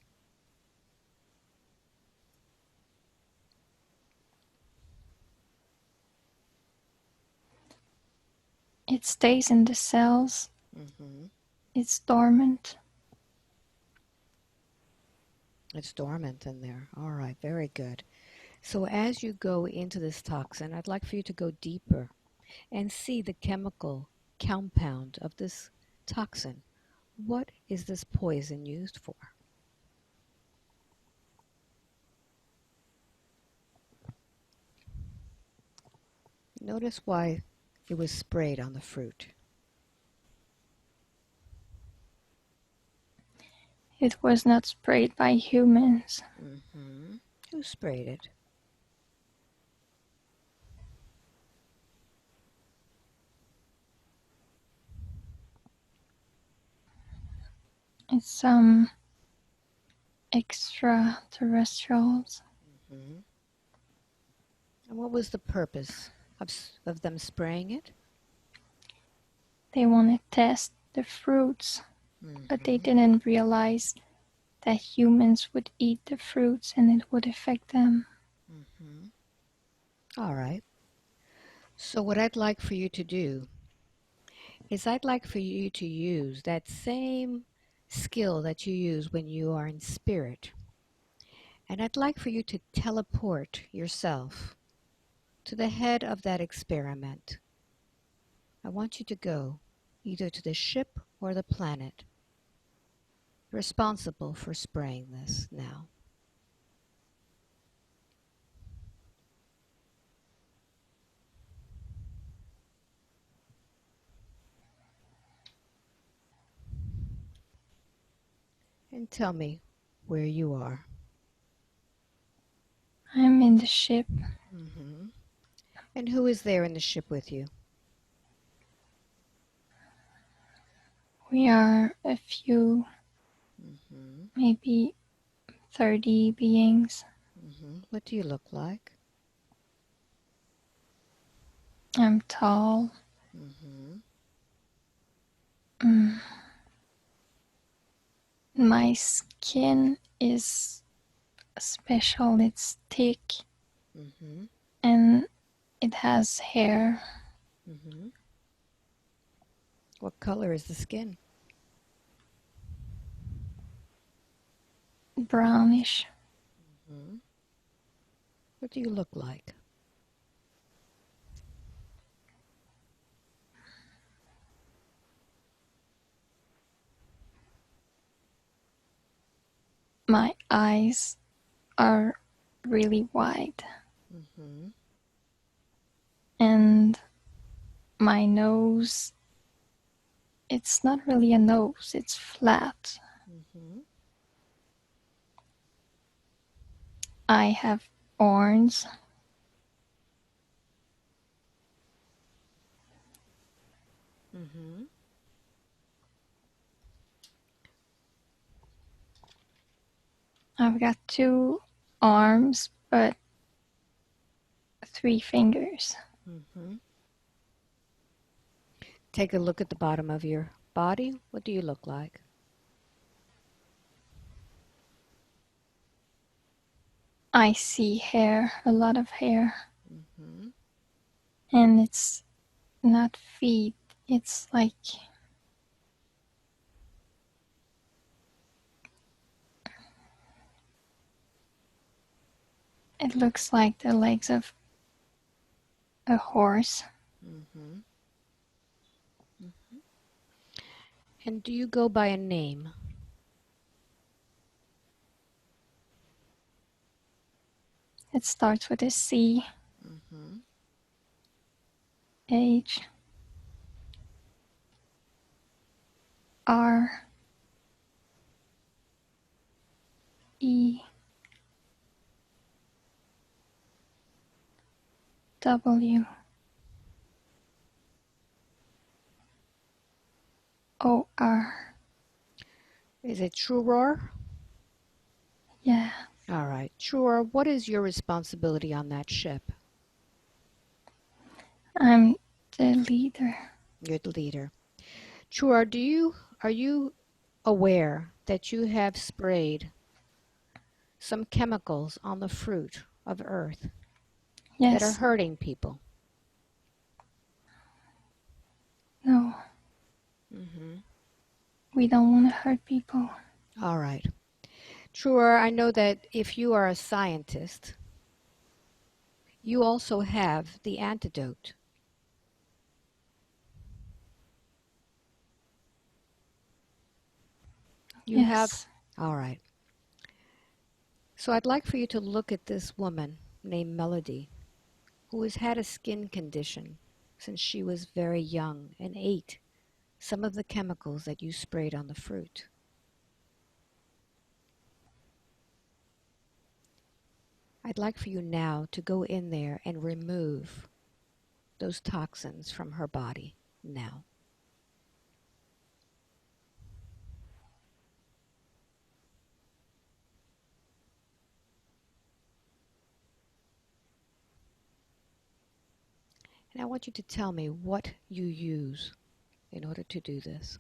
It stays in the cells. It's dormant. It's dormant in there. All right, very good. So as you go into this toxin, I'd like for you to go deeper and see the chemical compound of this toxin. What is this poison used for? Notice why it was sprayed on the fruit. It was not sprayed by humans. Mm-hmm. Who sprayed it? It's some extraterrestrials. Mm-hmm. And what was the purpose of them spraying it? They want to test the fruits, but they Mm-hmm. didn't realize that humans would eat the fruits and it would affect them. Mm-hmm. All right. So what I'd like for you to do is I'd like for you to use that same skill that you use when you are in spirit. And I'd like for you to teleport yourself to the head of that experiment. I want you to go either to the ship or the planet responsible for spraying this now. And tell me where you are. I'm in the ship. Mm-hmm. And who is there in the ship with you? We are a few, Mm-hmm. maybe 30 beings. Mm-hmm. What do you look like? I'm tall. Mm-hmm. Mm. My skin is special. It's thick Mm-hmm. and it has hair. Mm-hmm. What color is the skin? Brownish. Mm-hmm. What do you look like? My eyes are really wide Mm-hmm. and my nose, it's not really a nose, it's flat. Mm-hmm. I have horns. Mm-hmm. I've got 2 arms, but 3 fingers. Mm-hmm. Take a look at the bottom of your body. What do you look like? I see hair, a lot of hair, Mm-hmm. and it's not feet, it's like it looks like the legs of a horse. Mm-hmm. Mm-hmm. And do you go by a name? It starts with a C, Mm-hmm. H, R, E, W, O, R. Is it Truror? Yeah, All right. Truror, what is your responsibility on that ship? I'm the leader. You're the leader. Truror, are you aware that you have sprayed some chemicals on the fruit of Earth that are Yes, hurting people? no, Mm-hmm. we don't want to hurt people. All right. Truror, I know that if you are a scientist, you also have the antidote. You have? Yes. All right. So I'd like for you to look at this woman named Melody, who has had a skin condition since she was very young and ate some of the chemicals that you sprayed on the fruit. I'd like for you now to go in there and remove those toxins from her body now. And I want you to tell me what you use in order to do this.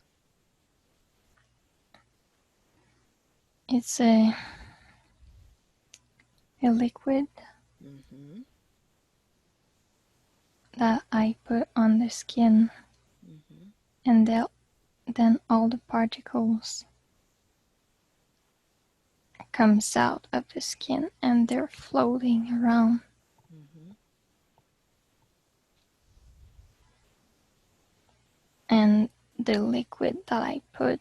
It's a liquid Mm-hmm. that I put on the skin, Mm-hmm. and then all the particles comes out of the skin and they're floating around. Mm-hmm. And the liquid that I put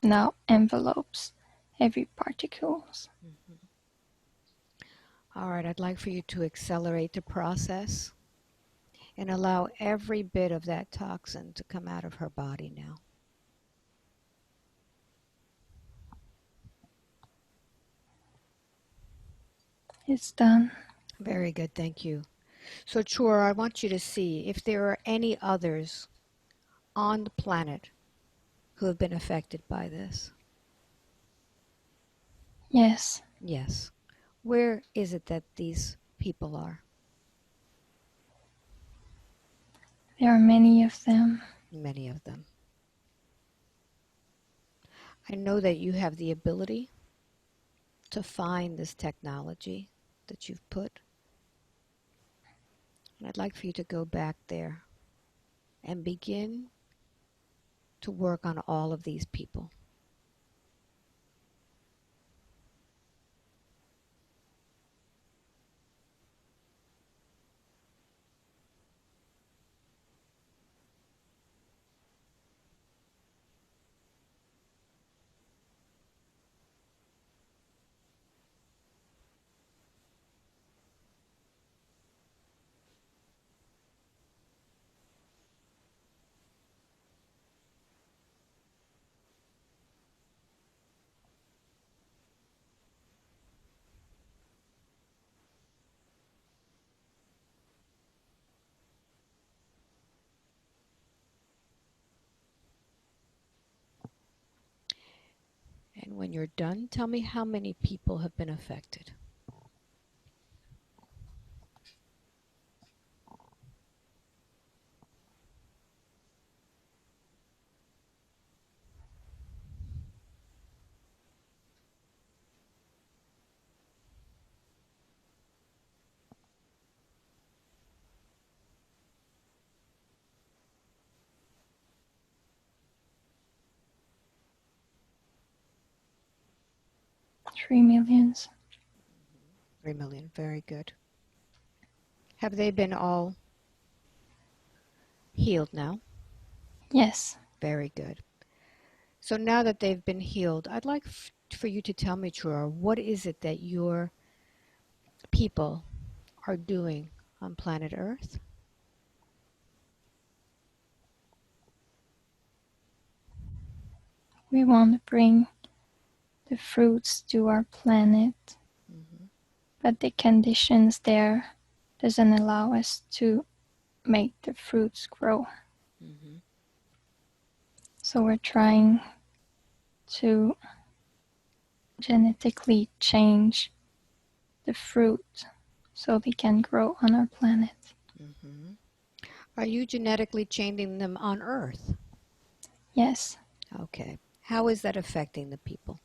now envelopes every particles. Mm-hmm. All right, I'd like for you to accelerate the process and allow every bit of that toxin to come out of her body now. It's done. Very good, thank you. So, Chur, I want you to see if there are any others on the planet who have been affected by this. Yes, Yes. Where is it that these people are? there are many of them. Many of them. I know that you have the ability to find this technology that you've put. And I'd like for you to go back there and begin to work on all of these people. And when you're done, tell me how many people have been affected. 3 millions. 3 million. Very good. Have they been all healed now? Yes, Very good. So now that they've been healed, I'd like for you to tell me, Trua, what is it that your people are doing on planet Earth? we want to bring the fruits to our planet, Mm-hmm. but the conditions there doesn't allow us to make the fruits grow. Mm-hmm. So we're trying to genetically change the fruit so they can grow on our planet. Mm-hmm. Are you genetically changing them on Earth? Yes, Okay. How is that affecting the people?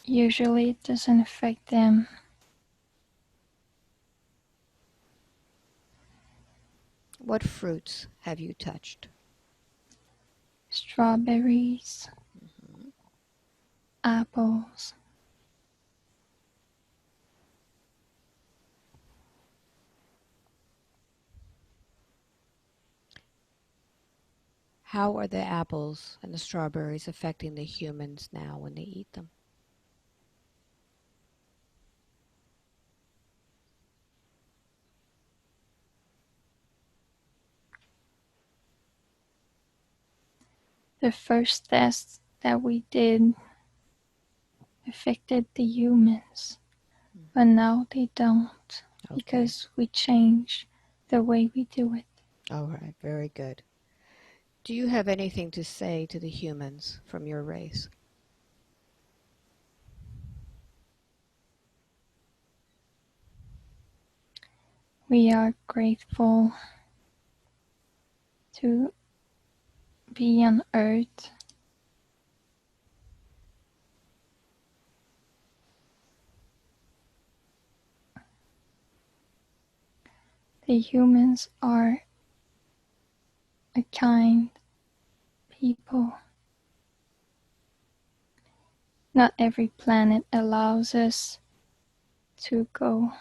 usually it doesn't affect them. What fruits have you touched? Strawberries, Mm-hmm. apples, How are the apples and the strawberries affecting the humans now when they eat them? The first test that we did affected the humans, but now they don't Okay. because we change the way we do it. All right, very good. Do you have anything to say to the humans from your race? We are grateful to be on Earth. The humans are a kind people. Not every planet allows us to go.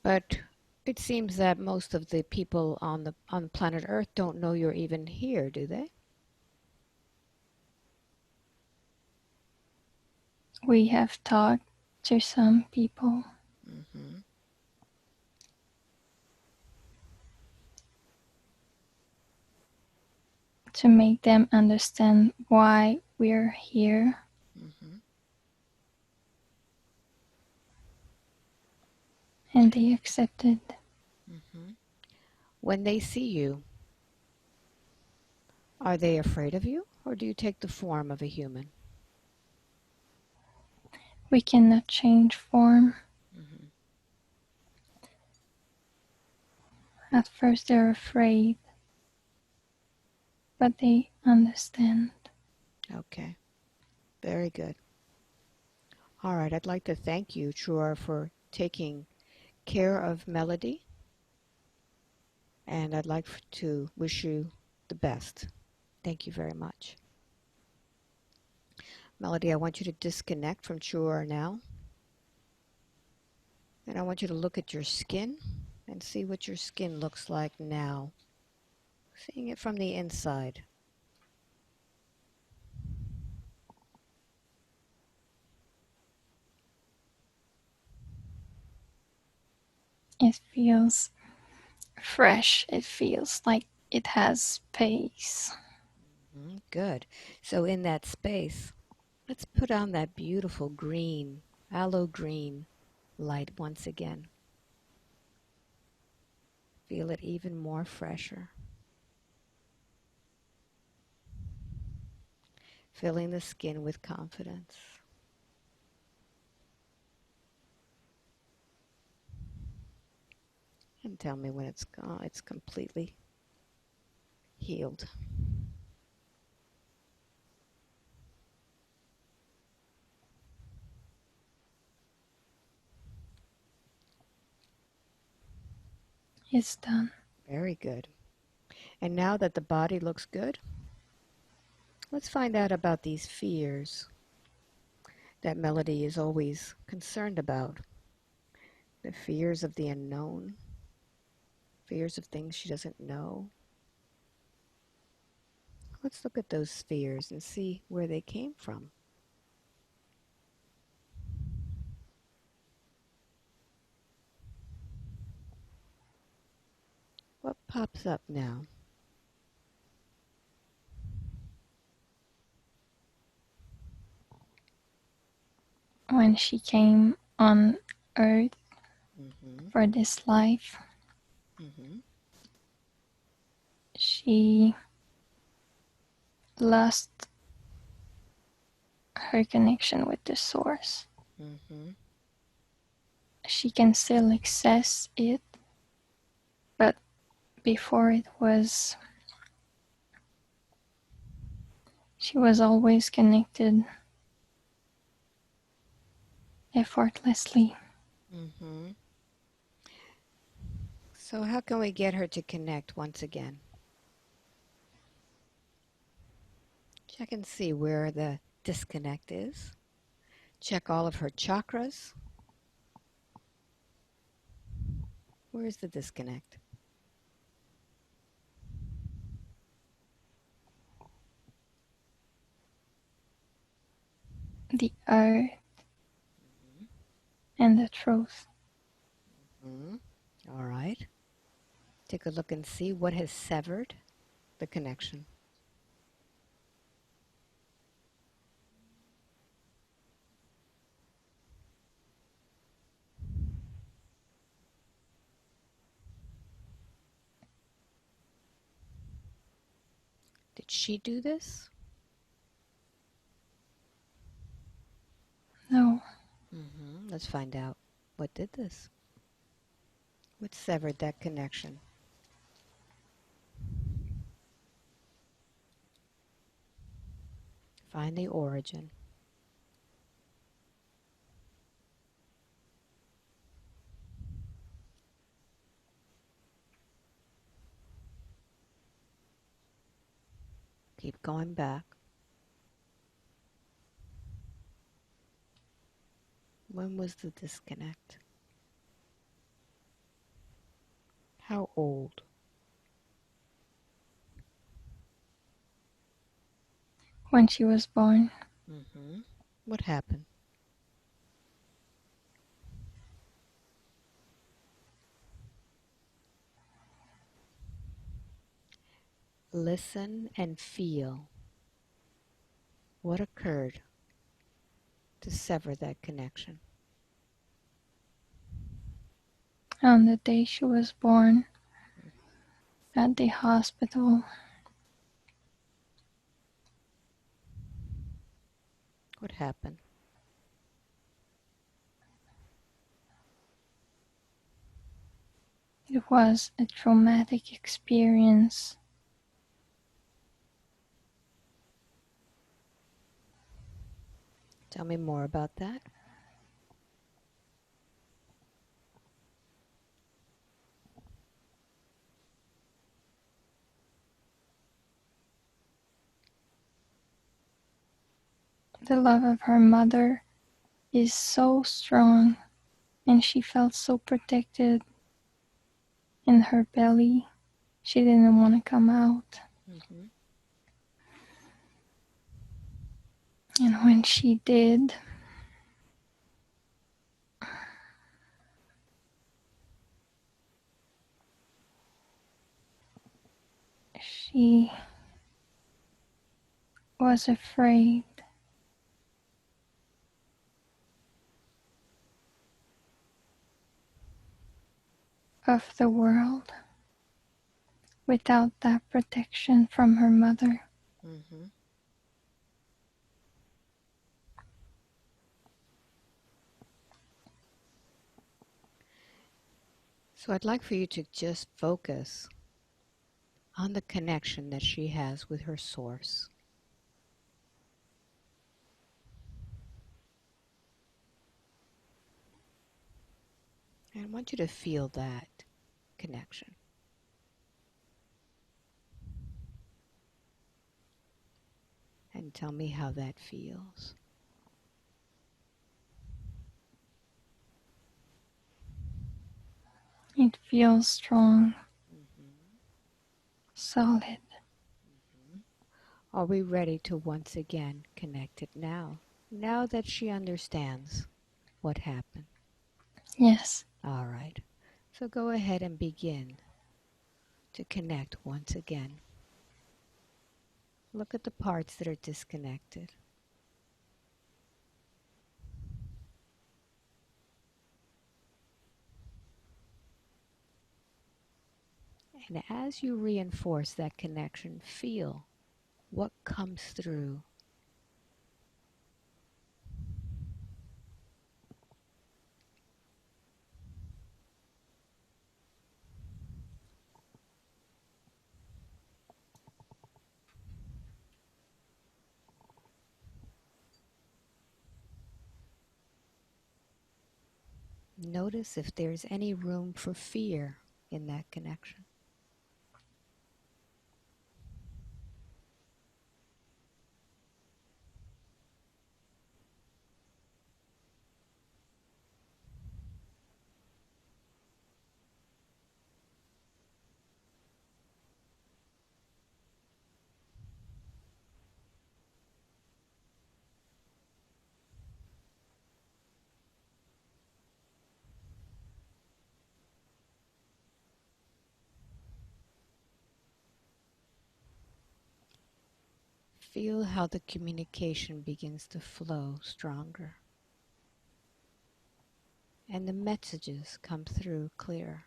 But it seems that most of the people on planet Earth don't know you're even here, do they? We have talked to some people Mm-hmm. to make them understand why we're here. Mm-hmm. And they accepted. Mm-hmm. When they see you, are they afraid of you, or do you take the form of a human? We cannot change form. Mm-hmm. At first they're afraid, but they understand. Okay, very good. All right, I'd like to thank you, Chua, for taking care of Melody, and I'd like to wish you the best. Thank you very much. Melody, I want you to disconnect from Chua now, and I want you to look at your skin and see what your skin looks like now, seeing it from the inside. It feels fresh. It feels like it has space. Good. So in that space, let's put on that beautiful green, aloe green light once again. Feel it even more fresher. Filling the skin with confidence. And tell me when it's gone, it's completely healed. It's done. Very good. And now that the body looks good, let's find out about these fears that Melody is always concerned about. The fears of the unknown, fears of things she doesn't know. Let's look at those fears and see where they came from. What pops up now? When she came on Earth Mm-hmm. for this life, Mm-hmm. she lost her connection with the source. Mm-hmm. She can still access it, but before it was, she was always connected effortlessly. Mm-hmm. So how can we get her to connect once again? Check and see where the disconnect is. Check all of her chakras. Where's the disconnect? The earth and the truth. Mm-hmm. All right. Take a look and see what has severed the connection. Did she do this? No, Mm-hmm. Let's find out. What did this? What severed that connection? Find the origin. Keep going back. When was the disconnect? How old? when she was born. Mm-hmm. What happened? Listen and feel what occurred to sever that connection. On the day she was born, at the hospital, What happened? it was a traumatic experience. Tell me more about that. The love of her mother is so strong, and she felt so protected in her belly. She didn't want to come out. Mm-hmm. And when she did, she was afraid of the world without that protection from her mother. Mm-hmm. So I'd like for you to just focus on the connection that she has with her source. And I want you to feel that connection. And tell me how that feels. It feels strong, Mm-hmm. solid. Mm-hmm. Are we ready to once again connect it now? Now that she understands what happened. Yes, All right. So go ahead and begin to connect once again. Look at the parts that are disconnected. And as you reinforce that connection, feel what comes through. Notice if there's any room for fear in that connection. Feel how the communication begins to flow stronger and the messages come through clear.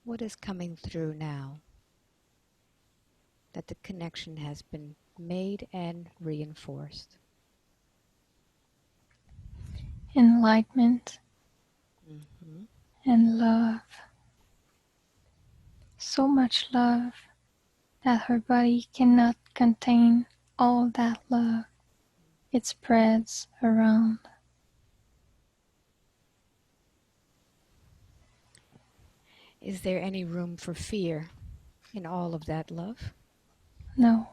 What is coming through now that the connection has been made and reinforced? Enlightenment Mm-hmm. and love. So much love that her body cannot contain all that love. It spreads around. Is there any room for fear in all of that love? No,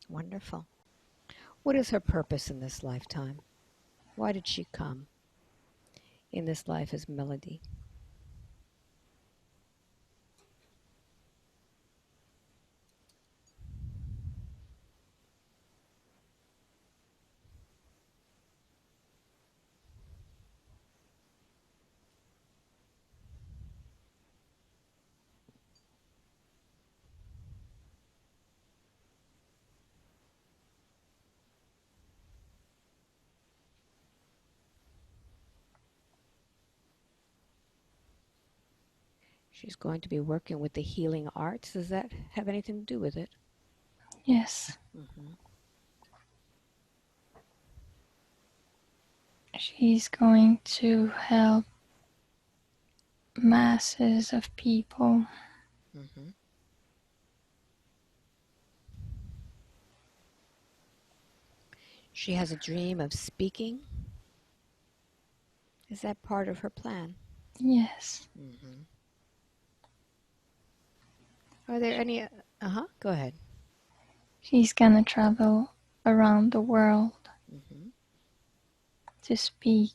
Wonderful. What is her purpose in this lifetime? Why did she come in this life as Melody? She's going to be working with the healing arts. Does that have anything to do with it? yes. Mm-hmm. She's going to help masses of people. Mm-hmm. She has a dream of speaking. Is that part of her plan? Yes. Mm-hmm. Are there any... Go ahead. She's gonna travel around the world Mm-hmm. to speak.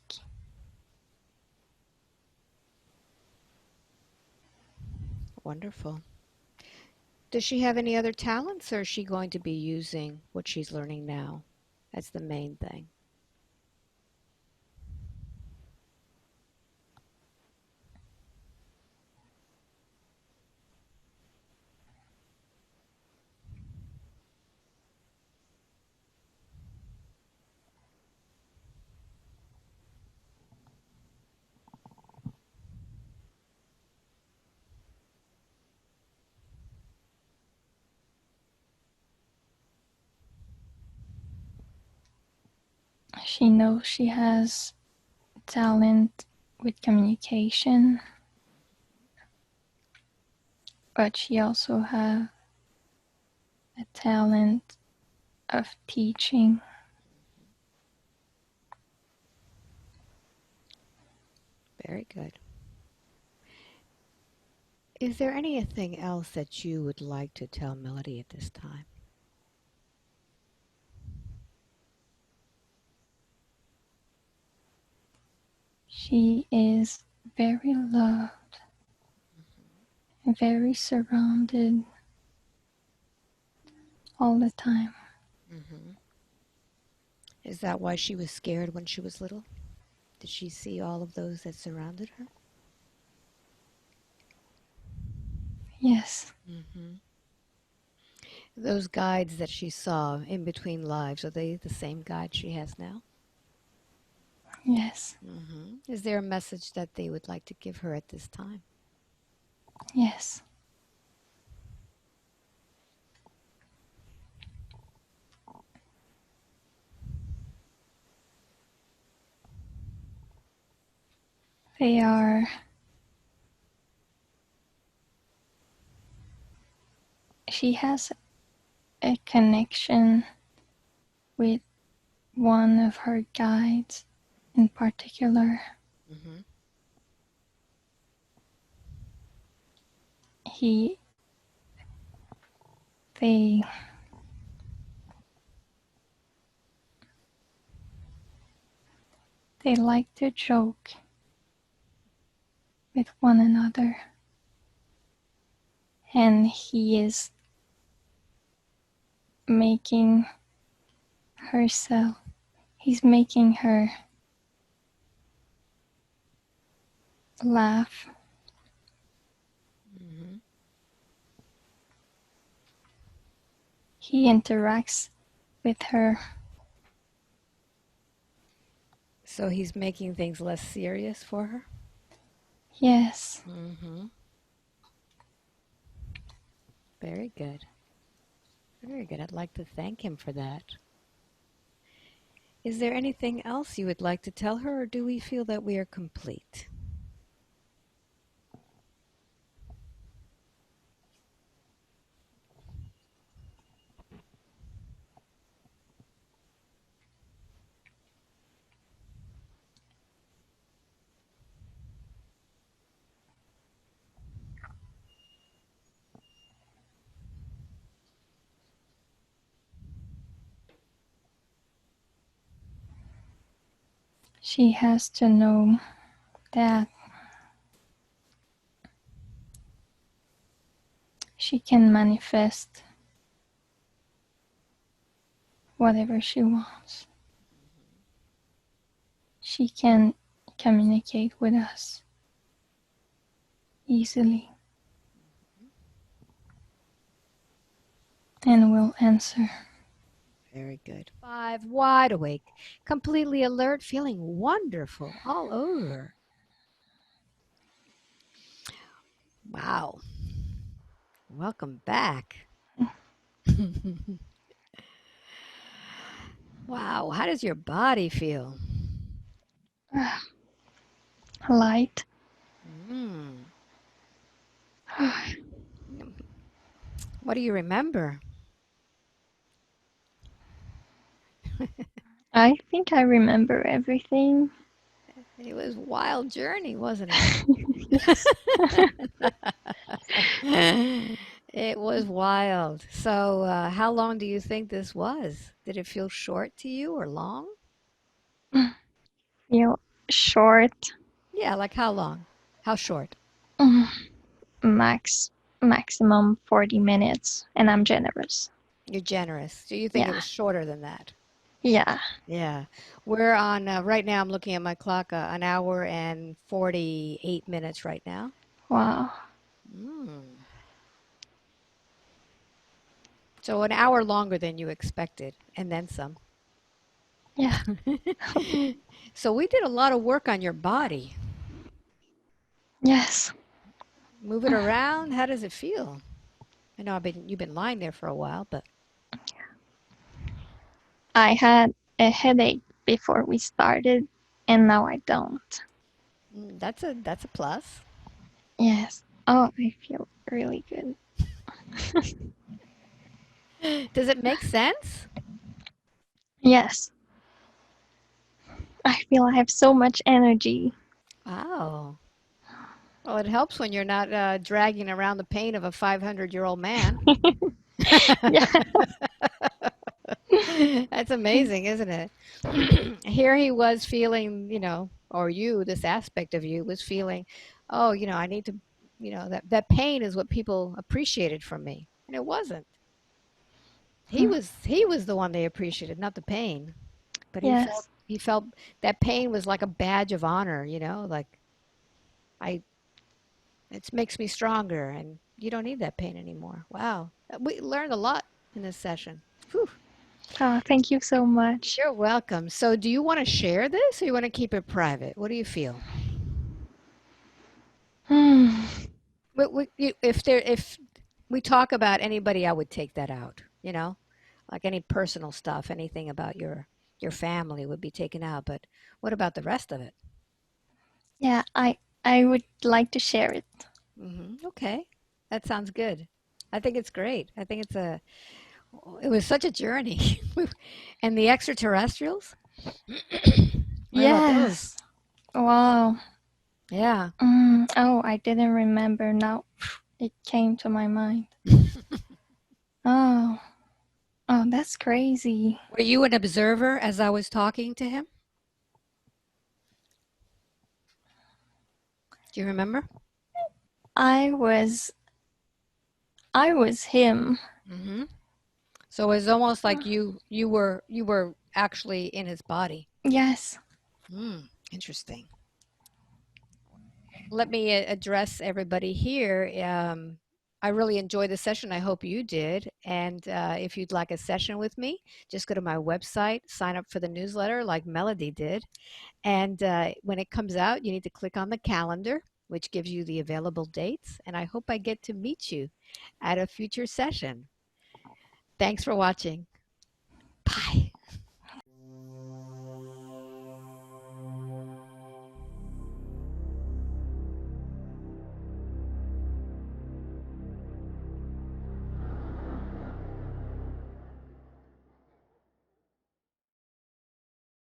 Wonderful. Does she have any other talents, or is she going to be using what she's learning now? That's the main thing. She knows she has talent with communication, but she also has a talent of teaching. Very good. Is there anything else that you would like to tell Melody at this time? She is very loved and very surrounded all the time. Mm-hmm. Is that why she was scared when she was little? Did she see all of those that surrounded her? Yes, Mm-hmm. Those guides that she saw in between lives, are they the same guides she has now? yes, Mm-hmm. Is there a message that they would like to give her at this time? yes. They are, she has a connection with one of her guides in particular. Mm-hmm. He, they, they like to joke with one another, and he is making herself, he's making her laugh he interacts with her. So he's making things less serious for her? Yes. Mm-hmm. Very good. Very good. I'd like to thank him for that. Is there anything else you would like to tell her, or do we feel that we are complete? She has to know that she can manifest whatever she wants. She can communicate with us easily and will answer. Very good. 5, wide awake, completely alert, feeling wonderful all over. Wow. Welcome back. Wow. How does your body feel? Light. Mm. What do you remember? I think I remember everything. It was a wild journey, wasn't it? Yes. It was wild. So, how long do you think this was? Did it feel short to you or long? Feel short. Yeah, like how long? How short? Maximum 40 minutes, and I'm generous. You're generous. Do you think it Yeah. was shorter than that? Yeah. Yeah. We're on, right now, I'm looking at my clock, an hour and 48 minutes right now. Wow. Mm. So, an hour longer than you expected, and then some. Yeah. So, we did a lot of work on your body. Yes. Move it around. How does it feel? I know you've been lying there for a while, but I had a headache before we started, and now I don't. that's a plus. Yes. Oh, I feel really good. Does it make sense? Yes. I feel I have so much energy. Wow. Well, it helps when you're not dragging around the pain of a 500-year-old man. Yeah. That's amazing, isn't it? Here he was feeling, or you, this aspect of you was feeling, oh, I need to, that pain is what people appreciated from me. And it wasn't. He was the one they appreciated, not the pain. But he felt Yes. he felt that pain was like a badge of honor, like I it makes me stronger and you don't need that pain anymore. Wow. We learned a lot in this session. Whew. Oh, thank you so much. You're welcome. So do you want to share this or you want to keep it private? What do you feel? Hmm. If we talk about anybody, I would take that out, like any personal stuff, anything about your family would be taken out. But what about the rest of it? Yeah, I would like to share it. Okay, that sounds good. I think it's great. I think it was such a journey. And the extraterrestrials? What about those? Yes. Wow. Yeah. Oh, I didn't remember now. It came to my mind. Oh. Oh, that's crazy. Were you an observer as I was talking to him? Do you remember? I was I was him. hmm So it was almost like you were actually in his body. Yes. Interesting. Let me address everybody here. I really enjoyed the session. I hope you did. And if you'd like a session with me, just go to my website, sign up for the newsletter like Melody did. And when it comes out, you need to click on the calendar, which gives you the available dates. And I hope I get to meet you at a future session. Thanks for watching. Bye.